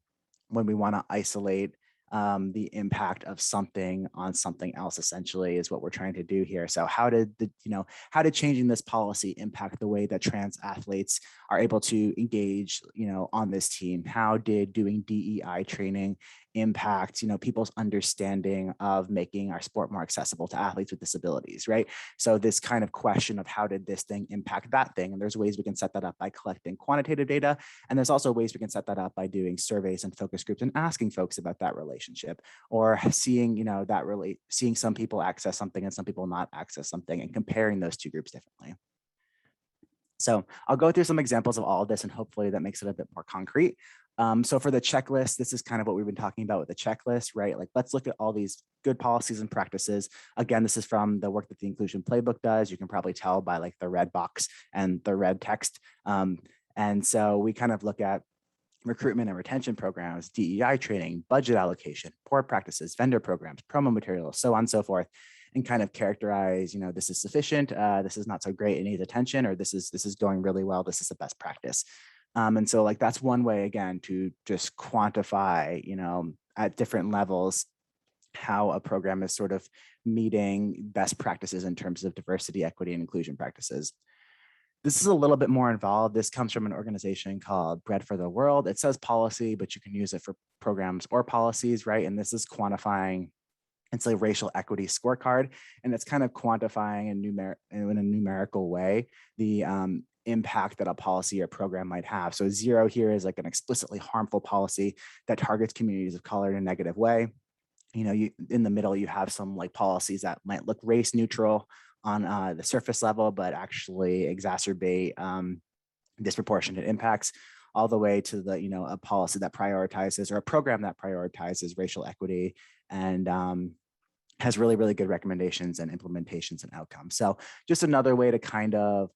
S2: when we want to isolate the impact of something on something else, essentially, is what we're trying to do here. So how did changing this policy impact the way that trans athletes are able to engage, on this team? How did doing DEI training impact, people's understanding of making our sport more accessible to athletes with disabilities, right? So this kind of question of how did this thing impact that thing? And there's ways we can set that up by collecting quantitative data. And there's also ways we can set that up by doing surveys and focus groups and asking folks about that relationship, or seeing, seeing some people access something and some people not access something, and comparing those two groups differently. So I'll go through some examples of all of this, and hopefully that makes it a bit more concrete. So for the checklist, this is kind of what we've been talking about with the checklist, right? Like, let's look at all these good policies and practices. Again, this is from the work that the Inclusion Playbook does. You can probably tell by like the red box and the red text. And so we kind of look at recruitment and retention programs, DEI training, budget allocation, board practices, vendor programs, promo materials, so on and so forth, and kind of characterize, this is sufficient, this is not so great, it needs attention, or this is going really well, this is the best practice. And so like that's one way, again, to just quantify, at different levels, how a program is sort of meeting best practices in terms of diversity, equity, and inclusion practices. This is a little bit more involved. This comes from an organization called Bread for the World. It says policy, but you can use it for programs or policies, right? And this is quantifying, it's a racial equity scorecard, and it's kind of quantifying in a numerical way the impact that a policy or program might have. So 0 here is like an explicitly harmful policy that targets communities of color in a negative way. In the middle, you have some like policies that might look race neutral on the surface level, but actually exacerbate disproportionate impacts, all the way to the, a policy that prioritizes, or a program that prioritizes racial equity and has really, really good recommendations and implementations and outcomes. So just another way to kind of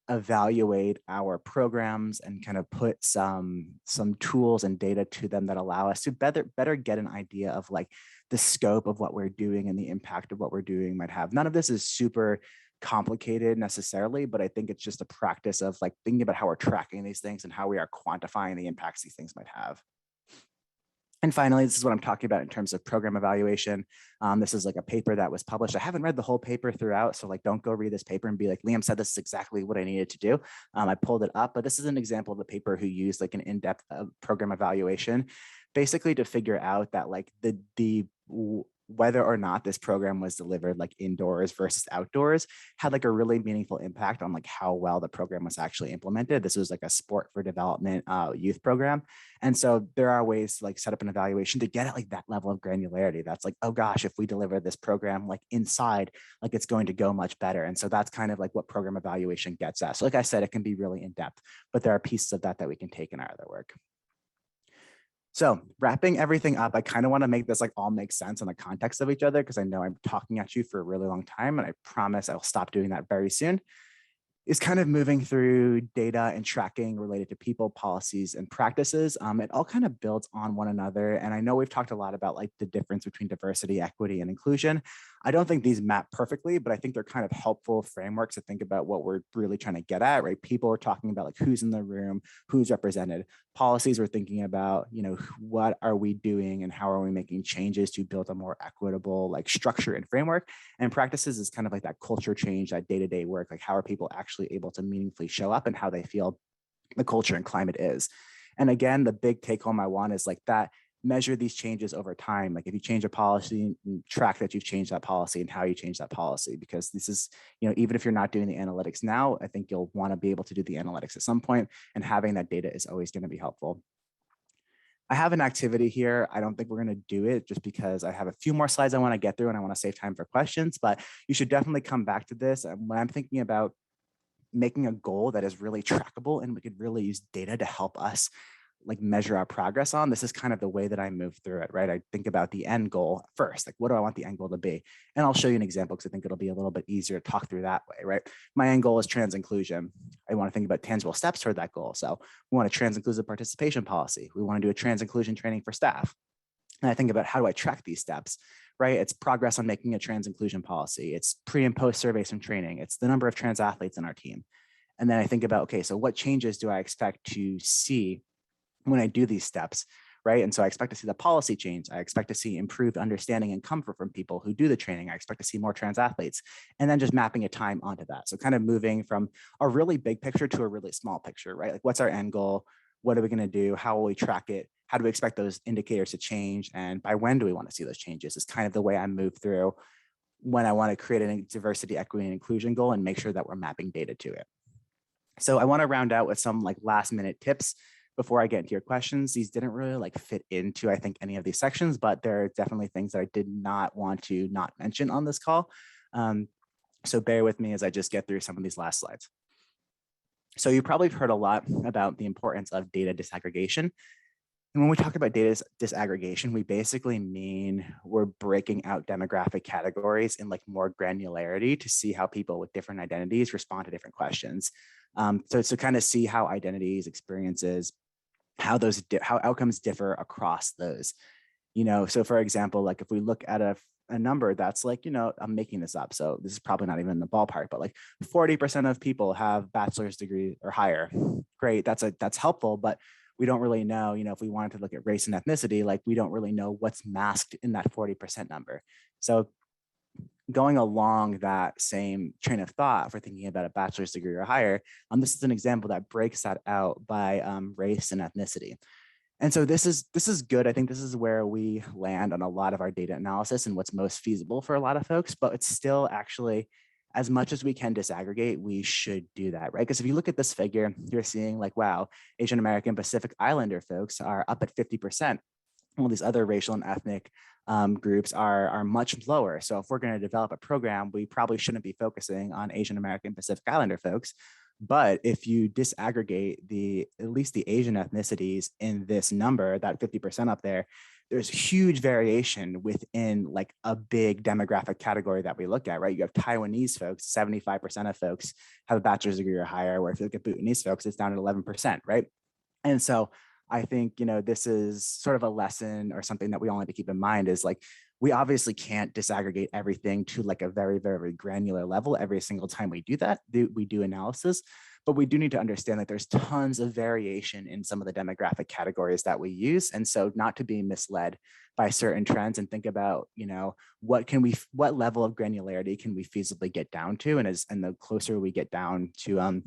S2: evaluate our programs and kind of put some tools and data to them that allow us to better get an idea of like the scope of what we're doing and the impact of what we're doing might have. None of this is super complicated necessarily, but I think it's just a practice of like thinking about how we're tracking these things and how we are quantifying the impacts these things might have. And finally, this is what I'm talking about in terms of program evaluation. This is like a paper that was published. I haven't read the whole paper throughout, so like don't go read this paper and be like, Liam said this is exactly what I needed to do. I pulled it up, but this is an example of a paper who used like an in-depth program evaluation, basically to figure out that like the whether or not this program was delivered like indoors versus outdoors had like a really meaningful impact on like how well the program was actually implemented. This was like a sport for development youth program. And so there are ways to like set up an evaluation to get at like that level of granularity. That's like, oh gosh, if we deliver this program like inside, like it's going to go much better. And so that's kind of like what program evaluation gets at. So like I said, it can be really in depth, but there are pieces of that we can take in our other work. So wrapping everything up, I kind of want to make this like all make sense in the context of each other, because I know I'm talking at you for a really long time, and I promise I'll stop doing that very soon. Is kind of moving through data and tracking related to people, policies, and practices. It all kind of builds on one another. And I know we've talked a lot about like the difference between diversity, equity, and inclusion. I don't think these map perfectly, but I think they're kind of helpful frameworks to think about what we're really trying to get at, right? People are talking about like who's in the room, who's represented. Policies we're thinking about, what are we doing and how are we making changes to build a more equitable like structure and framework. And practices is kind of like that culture change, that day-to-day work, like how are people actually able to meaningfully show up and how they feel the culture and climate is. And again, the big take home I want is like that measure these changes over time. Like if you change a policy, track that you've changed that policy and how you change that policy, because this is, even if you're not doing the analytics now, I think you'll want to be able to do the analytics at some point, and having that data is always going to be helpful. I have an activity here. I don't think we're going to do it just because I have a few more slides I want to get through and I want to save time for questions, but you should definitely come back to this. When I'm thinking about making a goal that is really trackable and we could really use data to help us like measure our progress on, this is kind of the way that I move through it, right? I think about the end goal first, like what do I want the end goal to be? And I'll show you an example because I think it'll be a little bit easier to talk through that way, right? My end goal is trans inclusion. I want to think about tangible steps toward that goal. So we want a trans inclusive participation policy. We want to do a trans inclusion training for staff. And I think about how do I track these steps, right? It's progress on making a trans inclusion policy. It's pre and post surveys and training. It's the number of trans athletes in our team. And then I think about, okay, so what changes do I expect to see when I do these steps, right? And so I expect to see the policy change. I expect to see improved understanding and comfort from people who do the training. I expect to see more trans athletes, and then just mapping a time onto that. So kind of moving from a really big picture to a really small picture, right? Like what's our end goal? What are we going to do? How will we track it? How do we expect those indicators to change? And by when do we want to see those changes? Is kind of the way I move through when I want to create a diversity, equity, and inclusion goal and make sure that we're mapping data to it. So I want to round out with some like last minute tips before I get into your questions. These didn't really like fit into, I think, any of these sections, but there are definitely things that I did not want to not mention on this call. So bear with me as I just get through some of these last slides. So you probably have heard a lot about the importance of data disaggregation. And when we talk about data disaggregation, we basically mean we're breaking out demographic categories in like more granularity to see how people with different identities respond to different questions. So to kind of see how identities, experiences, how outcomes differ across those. So for example, like if we look at a number that's like, I'm making this up, so this is probably not even in the ballpark, but like 40% of people have bachelor's degree or higher. Great, that's helpful, but we don't really know, if we wanted to look at race and ethnicity, like we don't really know what's masked in that 40% number. So going along that same train of thought, if we're thinking about a bachelor's degree or higher, this is an example that breaks that out by race and ethnicity. And so this is good. I think this is where we land on a lot of our data analysis and what's most feasible for a lot of folks, but it's still actually, as much as we can disaggregate, we should do that, right? Because if you look at this figure, you're seeing like, wow, Asian American Pacific Islander folks are up at 50%. All these other racial and ethnic groups are much lower. So if we're going to develop a program, we probably shouldn't be focusing on Asian American Pacific Islander folks. But if you disaggregate at least the Asian ethnicities in this number, that 50% up there, there's huge variation within like a big demographic category that we look at, right? You have Taiwanese folks, 75% of folks have a bachelor's degree or higher, where if you look at Bhutanese folks, it's down at 11%, right? And so I think, this is sort of a lesson or something that we all need to keep in mind is like, we obviously can't disaggregate everything to like a very, very granular level every single time we do that. We do analysis, but we do need to understand that there's tons of variation in some of the demographic categories that we use. And so not to be misled by certain trends and think about, what level of granularity can we feasibly get down to? And the closer we get down to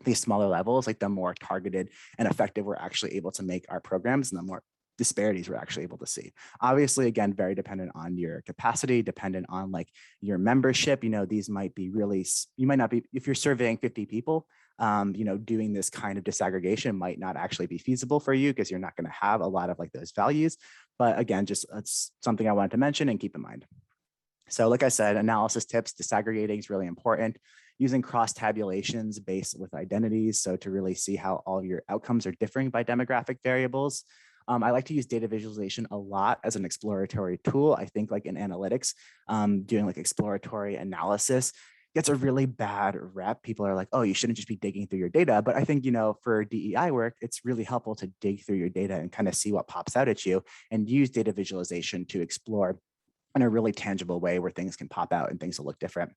S2: these smaller levels, like the more targeted and effective we're actually able to make our programs and the more disparities we're actually able to see. Obviously, again, very dependent on your capacity, dependent on like your membership. These might be you might not be, if you're surveying 50 people, doing this kind of disaggregation might not actually be feasible for you because you're not going to have a lot of like those values. But again, just it's something I wanted to mention and keep in mind. So like I said, analysis tips, disaggregating is really important. Using cross tabulations based with identities. So to really see how all your outcomes are differing by demographic variables. I like to use data visualization a lot as an exploratory tool. I think like in analytics, doing like exploratory analysis gets a really bad rep. People are like, oh, you shouldn't just be digging through your data. But I think, for DEI work, it's really helpful to dig through your data and kind of see what pops out at you and use data visualization to explore in a really tangible way where things can pop out and things will look different.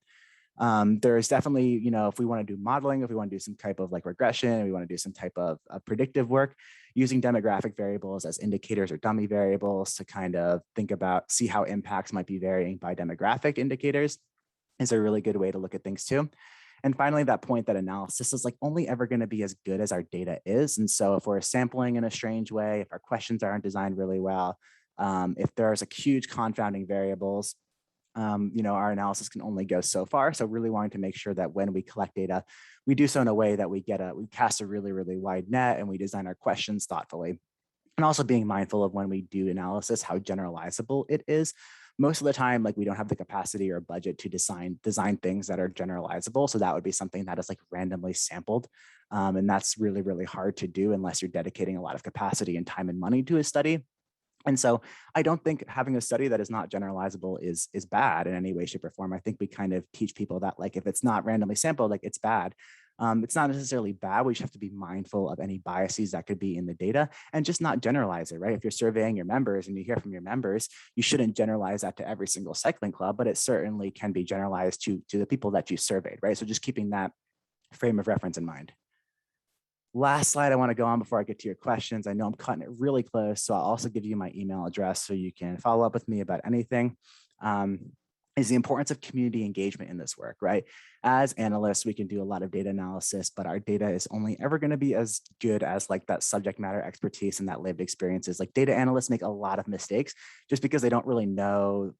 S2: There's definitely, if we want to do modeling, if we want to do some type of like regression, we want to do some type of predictive work, using demographic variables as indicators or dummy variables to kind of see how impacts might be varying by demographic indicators is a really good way to look at things too. And finally, that point that analysis is like only ever going to be as good as our data is. And so if we're sampling in a strange way, if our questions aren't designed really well, if there's a huge confounding variables, our analysis can only go so far. So really wanting to make sure that when we collect data, we do so in a way that we cast a really, really wide net and we design our questions thoughtfully. And also being mindful of when we do analysis, how generalizable it is. Most of the time, like we don't have the capacity or budget to design things that are generalizable. So that would be something that is like randomly sampled And that's really, really hard to do unless you're dedicating a lot of capacity and time and money to a study. And so I don't think having a study that is not generalizable is bad in any way, shape, or form. I think we kind of teach people that, like, if it's not randomly sampled, like, it's bad. It's not necessarily bad. We just have to be mindful of any biases that could be in the data and just not generalize it, right? If you're surveying your members and you hear from your members, you shouldn't generalize that to every single cycling club, but it certainly can be generalized to the people that you surveyed, right? So just keeping that frame of reference in mind. Last slide I want to go on before I get to your questions. I know I'm cutting it really close, so I'll also give you my email address so you can follow up with me about anything. Is the importance of community engagement in this work, right? As analysts, we can do a lot of data analysis, but our data is only ever going to be as good as like that subject matter expertise and that lived experiences. Like, data analysts make a lot of mistakes just because they don't really know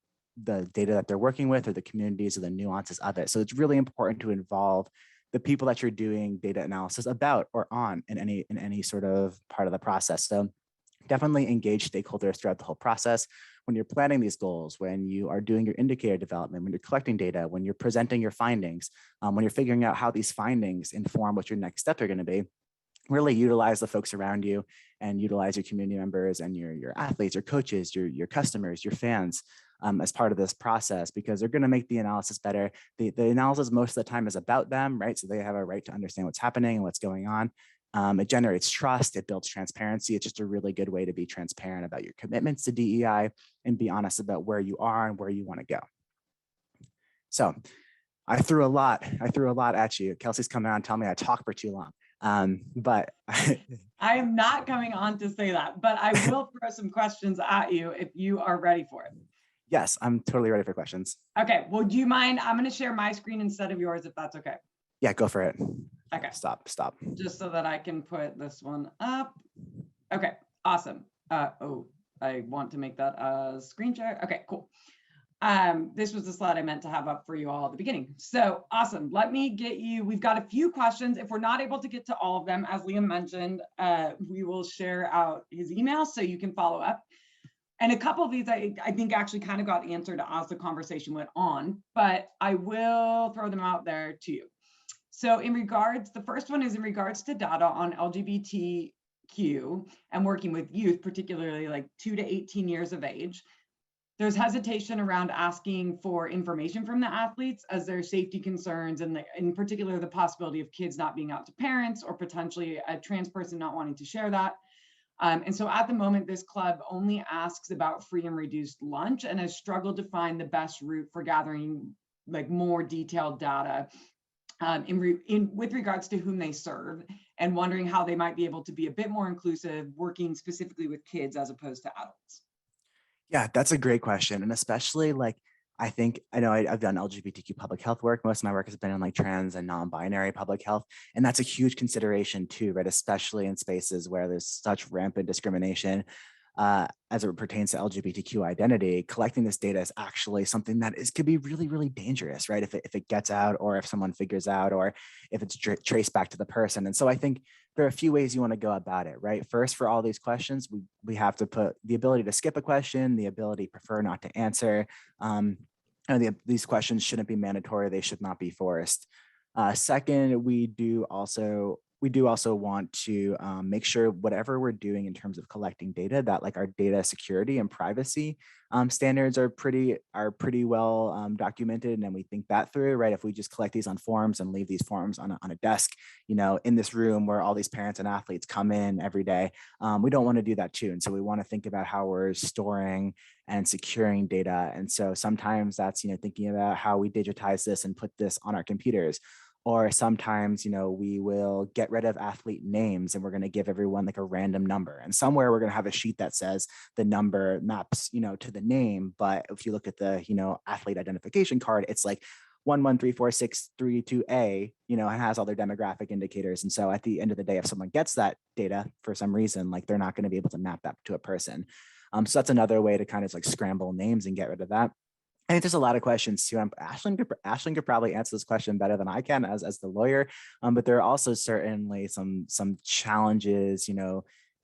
S2: the data that they're working with or the communities or the nuances of it. So it's really important to involve the people that you're doing data analysis about or on in any sort of part of the process. So definitely engage stakeholders throughout the whole process. When you're planning these goals, when you are doing your indicator development, when you're collecting data, when you're presenting your findings, when you're figuring out how these findings inform what your next steps are going to be, really utilize the folks around you and utilize your community members and your athletes, your coaches, your customers, your fans as part of this process, because they're going to make the analysis better. The analysis most of the time is about them, right? So they have a right to understand what's happening and what's going on. It generates trust, it builds transparency. It's just a really good way to be transparent about your commitments to DEI and be honest about where you are and where you want to go. So I threw a lot at you. Kelsey's coming on and telling me I talk for too long. But
S1: I am not coming on to say that, but I will throw some questions at you if you are ready for it.
S2: Yes, I'm totally ready for questions.
S1: Okay, well, do you mind? I'm going to share my screen instead of yours, if that's okay.
S2: Yeah, go for it.
S1: Okay.
S2: Stop.
S1: Just so that I can put this one up. Okay, awesome. Oh, I want to make that a screen share. Okay, cool. This was the slide I meant to have up for you all at the beginning. So awesome. Let me get you, we've got a few questions. If we're not able to get to all of them, as Liam mentioned, we will share out his email so you can follow up. And a couple of these I think actually kind of got answered as the conversation went on, but I will throw them out there to you. So in regards, the first one is in regards to data on LGBTQ and working with youth, particularly like 2 to 18 years of age. There's hesitation around asking for information from the athletes as their safety concerns, and in particular, the possibility of kids not being out to parents or potentially a trans person not wanting to share that. And so at the moment, this club only asks about free and reduced lunch and has struggled to find the best route for gathering like more detailed data with regards to whom they serve, and wondering how they might be able to be a bit more inclusive, working specifically with kids as opposed to adults.
S2: Yeah, that's a great question. And especially like, I know I've done LGBTQ public health work. Most of my work has been in like trans and non-binary public health. And that's a huge consideration too, right? Especially in spaces where there's such rampant discrimination as it pertains to LGBTQ identity. Collecting this data is actually something that could be really, really dangerous, right? If it gets out, or if someone figures out, or if it's traced back to the person. And so I think there are a few ways you want to go about it, right? First, for all these questions, we have to put the ability to skip a question, the ability to prefer not to answer. And these questions shouldn't be mandatory. They should not be forced. Second, we do also want to make sure whatever we're doing in terms of collecting data, that like our data security and privacy standards are pretty well documented, and then we think that through, right? If we just collect these on forms and leave these forms on a desk, in this room where all these parents and athletes come in every day, we don't want to do that too. And so we want to think about how we're storing and securing data. And so sometimes that's thinking about how we digitize this and put this on our computers. Or sometimes, we will get rid of athlete names and we're going to give everyone like a random number. And somewhere we're going to have a sheet that says the number maps, to the name. But if you look at the, athlete identification card, it's like 1134632A, and has all their demographic indicators. And so at the end of the day, if someone gets that data for some reason, like they're not going to be able to map that to a person. So that's another way to kind of like scramble names and get rid of that. I think there's a lot of questions too. Ashlyn could probably answer this question better than I can as the lawyer. But there are also certainly some challenges,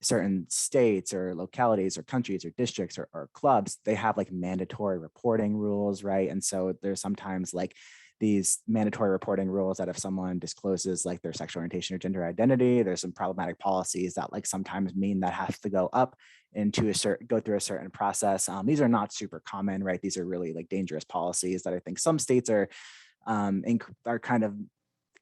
S2: certain states or localities or countries or districts or clubs, they have like mandatory reporting rules, right? And so there's sometimes like these mandatory reporting rules that if someone discloses like their sexual orientation or gender identity, there's some problematic policies that like sometimes mean that has to go up into go through a certain process. These are not super common, right? These are really like dangerous policies that I think some states are kind of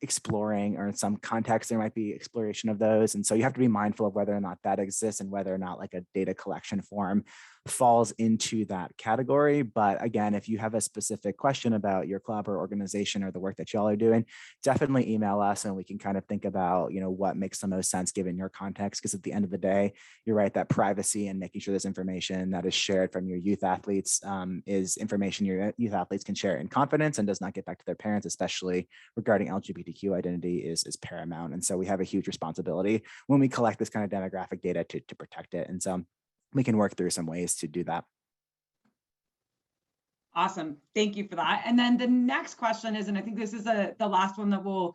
S2: exploring, or in some context there might be exploration of those. And so you have to be mindful of whether or not that exists and whether or not like a data collection form falls into that category. But again, if you have a specific question about your club or organization or the work that y'all are doing, definitely email us and we can kind of think about, you know, what makes the most sense given your context. Because at the end of the day, you're right, that privacy and making sure this information that is shared from your youth athletes is information your youth athletes can share in confidence and does not get back to their parents, especially regarding LGBTQ identity is paramount. And so we have a huge responsibility when we collect this kind of demographic data to protect it. And so we can work through some ways to do that.
S1: Awesome. Thank you for that. And then the next question is, and I think this is the last one that we'll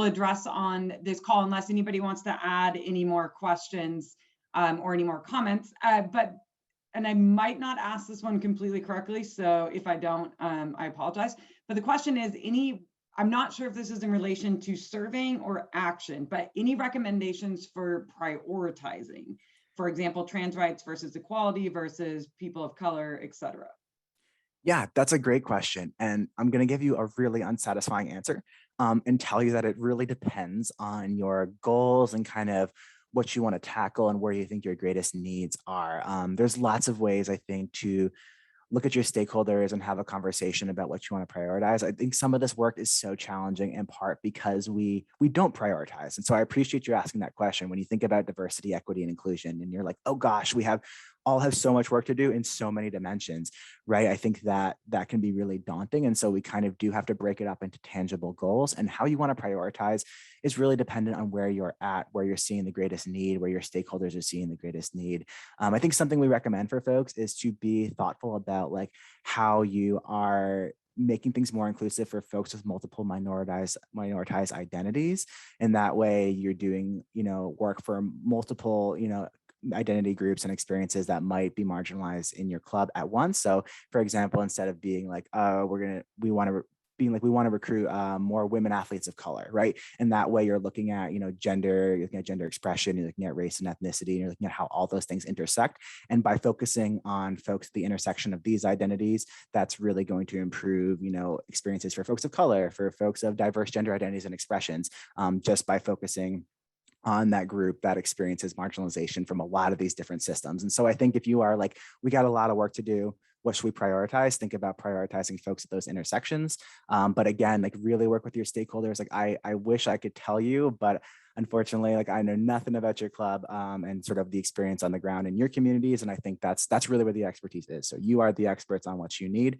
S1: address on this call, unless anybody wants to add any more questions or any more comments. And I might not ask this one completely correctly, so if I don't, I apologize. But the question is, I'm not sure if this is in relation to surveying or action, but any recommendations for prioritizing? For example, trans rights versus equality versus people of color, et cetera.
S2: Yeah, that's a great question. And I'm going to give you a really unsatisfying answer and tell you that it really depends on your goals and kind of what you want to tackle and where you think your greatest needs are. There's lots of ways, I think, to look at your stakeholders and have a conversation about what you want to prioritize. I think some of this work is so challenging in part because we don't prioritize. And so I appreciate you asking that question. When you think about diversity, equity, and inclusion, and you're like, oh gosh, we all have so much work to do in so many dimensions, right? I think that can be really daunting. And so we kind of do have to break it up into tangible goals, and how you want to prioritize is really dependent on where you're at, where you're seeing the greatest need, where your stakeholders are seeing the greatest need. I think something we recommend for folks is to be thoughtful about like how you are making things more inclusive for folks with multiple minoritized identities. And that way you're doing, work for multiple, identity groups and experiences that might be marginalized in your club at once. So for example, instead of being like, we want to recruit more women athletes of color, right? And that way you're looking at, gender, you're looking at gender expression, you're looking at race and ethnicity, and you're looking at how all those things intersect. And by focusing on folks at the intersection of these identities, that's really going to improve, experiences for folks of color, for folks of diverse gender identities and expressions, just by focusing on that group that experiences marginalization from a lot of these different systems. And so I think if you are like, we got a lot of work to do, what should we prioritize? Think about prioritizing folks at those intersections. But again, like really work with your stakeholders. Like I wish I could tell you, but unfortunately, like I know nothing about your club and sort of the experience on the ground in your communities. And I think that's really where the expertise is. So you are the experts on what you need.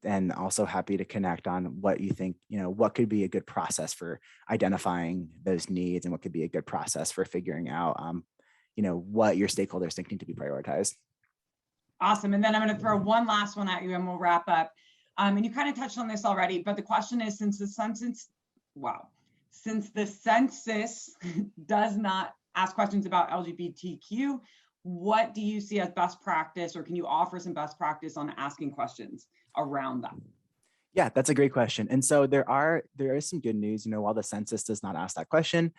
S2: And also happy to connect on what you think, what could be a good process for identifying those needs and what could be a good process for figuring out, what your stakeholders think need to be prioritized.
S1: Awesome. And then I'm going to throw one last one at you and we'll wrap up. And you kind of touched on this already, but the question is, since the census does not ask questions about LGBTQ, what do you see as best practice, or can you offer some best practice on asking questions around that?
S2: Yeah, that's a great question. And so there is some good news. While the census does not ask that question,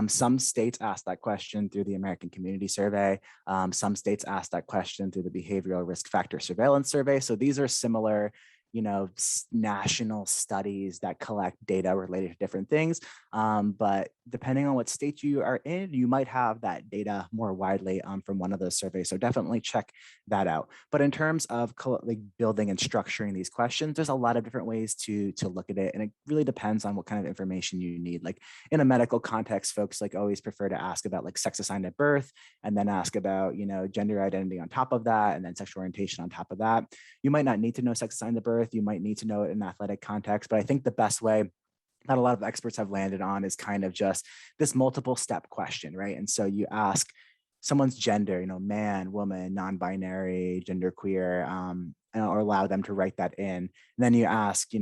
S2: some states ask that question through the American Community Survey. Some states ask that question through the Behavioral Risk Factor Surveillance Survey. So these are similar, national studies that collect data related to different things. But depending on what state you are in, you might have that data more widely from one of those surveys. So definitely check that out. But in terms of like building and structuring these questions, there's a lot of different ways to look at it. And it really depends on what kind of information you need. Like in a medical context, folks like always prefer to ask about like sex assigned at birth, and then ask about, gender identity on top of that, and then sexual orientation on top of that. You might not need to know sex assigned at birth. You might need to know it in an athletic context, but I think the best way that a lot of experts have landed on is kind of just this multiple step question, right? And so you ask someone's gender, man, woman, non-binary, genderqueer, or allow them to write that in. And then you ask,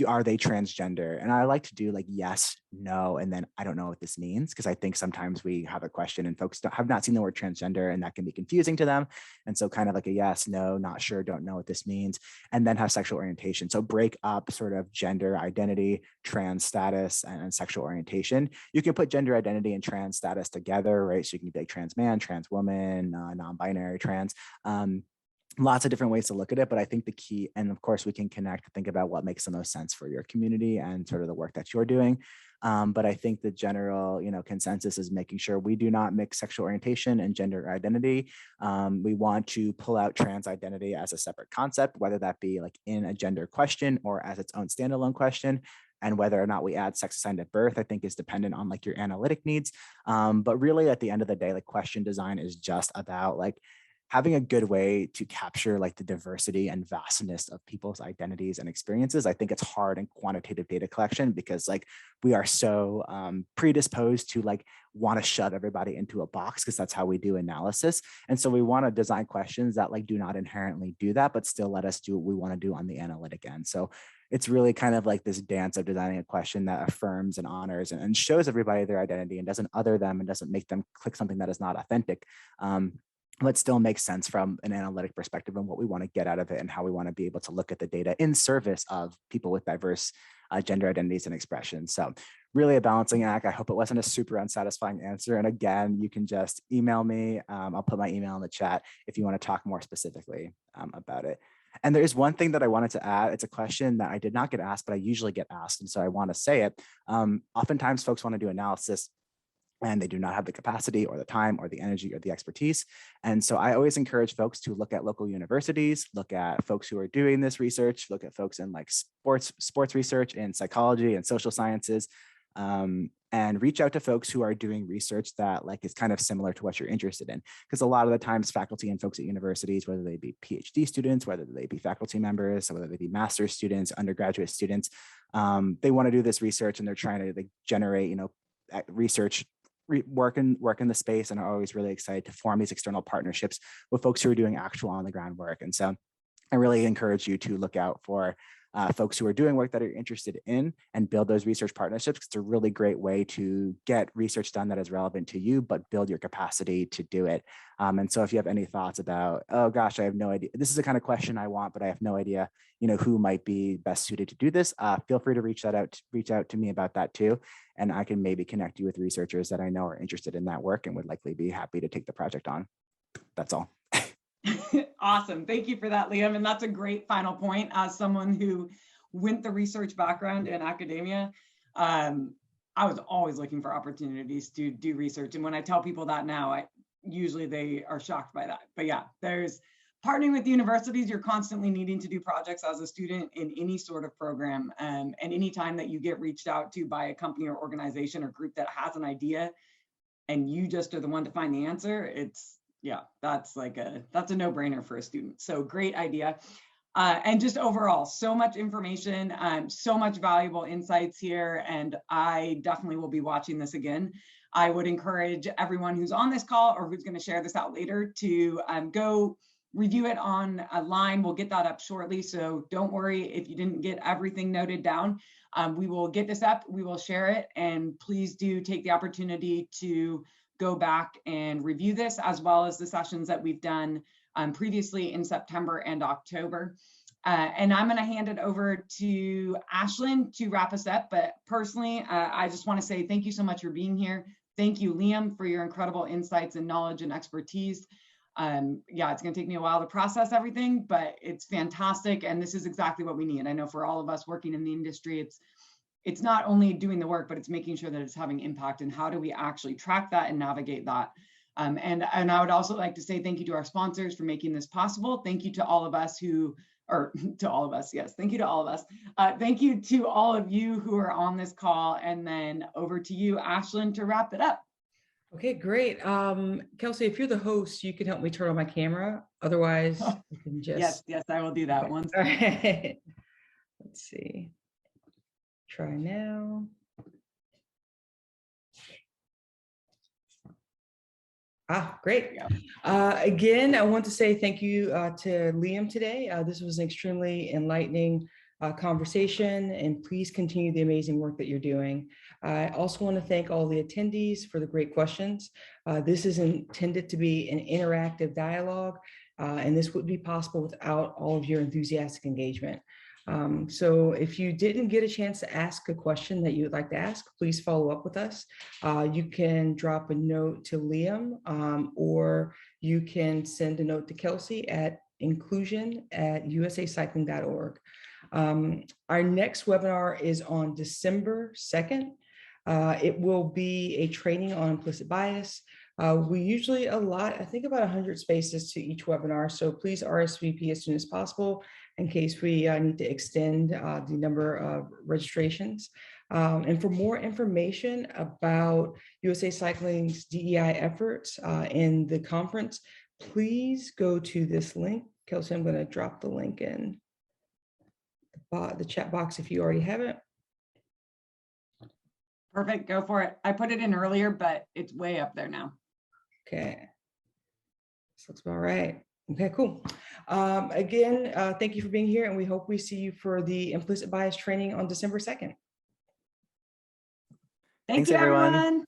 S2: are they transgender? And I like to do like yes, no, and then I don't know what this means, because I think sometimes we have a question and folks have not seen the word transgender, and that can be confusing to them. And so kind of like a yes, no, not sure, don't know what this means, and then have sexual orientation. So break up sort of gender identity, trans status, and sexual orientation. You can put gender identity and trans status together, right? So you can be like trans man, trans woman, non-binary, trans. Lots of different ways to look at it, but I think the key, and of course we can connect, think about what makes the most sense for your community and sort of the work that you're doing. But I think the general, consensus is making sure we do not mix sexual orientation and gender identity. We want to pull out trans identity as a separate concept, whether that be like in a gender question or as its own standalone question. And whether or not we add sex assigned at birth, I think is dependent on like your analytic needs. But really at the end of the day, like question design is just about like having a good way to capture like the diversity and vastness of people's identities and experiences. I think it's hard in quantitative data collection because like we are so predisposed to like want to shove everybody into a box because that's how we do analysis. And so we want to design questions that like do not inherently do that, but still let us do what we want to do on the analytic end. So it's really kind of like this dance of designing a question that affirms and honors and shows everybody their identity and doesn't other them and doesn't make them click something that is not authentic. But still makes sense from an analytic perspective and what we want to get out of it and how we want to be able to look at the data in service of people with diverse gender identities and expressions. So really a balancing act. I hope it wasn't a super unsatisfying answer. And again, you can just email me. I'll put my email in the chat if you want to talk more specifically about it. And there is one thing that I wanted to add. It's a question that I did not get asked, but I usually get asked. And so I want to say it. Oftentimes folks want to do analysis and they do not have the capacity or the time or the energy or the expertise. And so I always encourage folks to look at local universities, look at folks who are doing this research, look at folks in like sports research and psychology and social sciences, and reach out to folks who are doing research that like is kind of similar to what you're interested in. Because a lot of the times faculty and folks at universities, whether they be PhD students, whether they be faculty members, whether they be master's students, undergraduate students, they want to do this research and they're trying to like generate, research work in the space and are always really excited to form these external partnerships with folks who are doing actual on the ground work. And so I really encourage you to look out for folks who are doing work that are interested in and build those research partnerships. It's a really great way to get research done that is relevant to you, but build your capacity to do it. And so if you have any thoughts about, oh gosh, I have no idea, this is the kind of question I want, but I have no idea, who might be best suited to do this, feel free to reach out to me about that too. And I can maybe connect you with researchers that I know are interested in that work and would likely be happy to take the project on. That's all.
S1: Awesome. Thank you for that, Liam. And that's a great final point. As someone who went the research background in academia, I was always looking for opportunities to do research. And when I tell people that now, usually they are shocked by that. But yeah, there's partnering with universities. You're constantly needing to do projects as a student in any sort of program. And anytime that you get reached out to by a company or organization or group that has an idea and you just are the one to find the answer, that's a no-brainer for a student. So great idea. And just overall, so much information, so much valuable insights here. And I definitely will be watching this again. I would encourage everyone who's on this call or who's going to share this out later to go review it online. We'll get that up shortly. So don't worry if you didn't get everything noted down. We will get this up, we will share it, and please do take the opportunity to go back and review this, as well as the sessions that we've done previously in September and October. And I'm going to hand it over to Ashlyn to wrap us up. But personally, I just want to say thank you so much for being here. Thank you, Liam, for your incredible insights and knowledge and expertise. It's going to take me a while to process everything, but it's fantastic. And this is exactly what we need. I know for all of us working in the industry, it's not only doing the work, but it's making sure that it's having impact, and how do we actually track that and navigate that. And I would also like to say thank you to our sponsors for making this possible. Thank you to all of us yes, thank you to all of us. Thank you to all of you who are on this call, and then over to you, Ashlyn, to wrap it up.
S3: Okay, great. Kelsey, if you're the host, you can help me turn on my camera. Otherwise, you can just...
S1: Yes, I will do that.
S3: Okay.
S1: Once.
S3: All right. Let's see. Try now. Great. Again, I want to say thank you to Liam today. This was an extremely enlightening conversation, and please continue the amazing work that you're doing. I also want to thank all the attendees for the great questions. This is intended to be an interactive dialogue, and this would be possible without all of your enthusiastic engagement. So if you didn't get a chance to ask a question that you would like to ask, please follow up with us. You can drop a note to Liam, or you can send a note to Kelsey at inclusion@usacycling.org. Our next webinar is on December 2nd. It will be a training on implicit bias. We usually allot, I think, about 100 spaces to each webinar, so please RSVP as soon as possible in case we need to extend the number of registrations. And for more information about USA Cycling's DEI efforts in the conference, please go to this link. Kelsey, I'm going to drop the link in the chat box if you already have it.
S1: Perfect, go for it. I put it in earlier, but it's way up there now.
S3: Okay, this looks about right. Okay, cool. Again, thank you for being here, and we hope we see you for the implicit bias training on December 2nd.
S1: Thank you, everyone.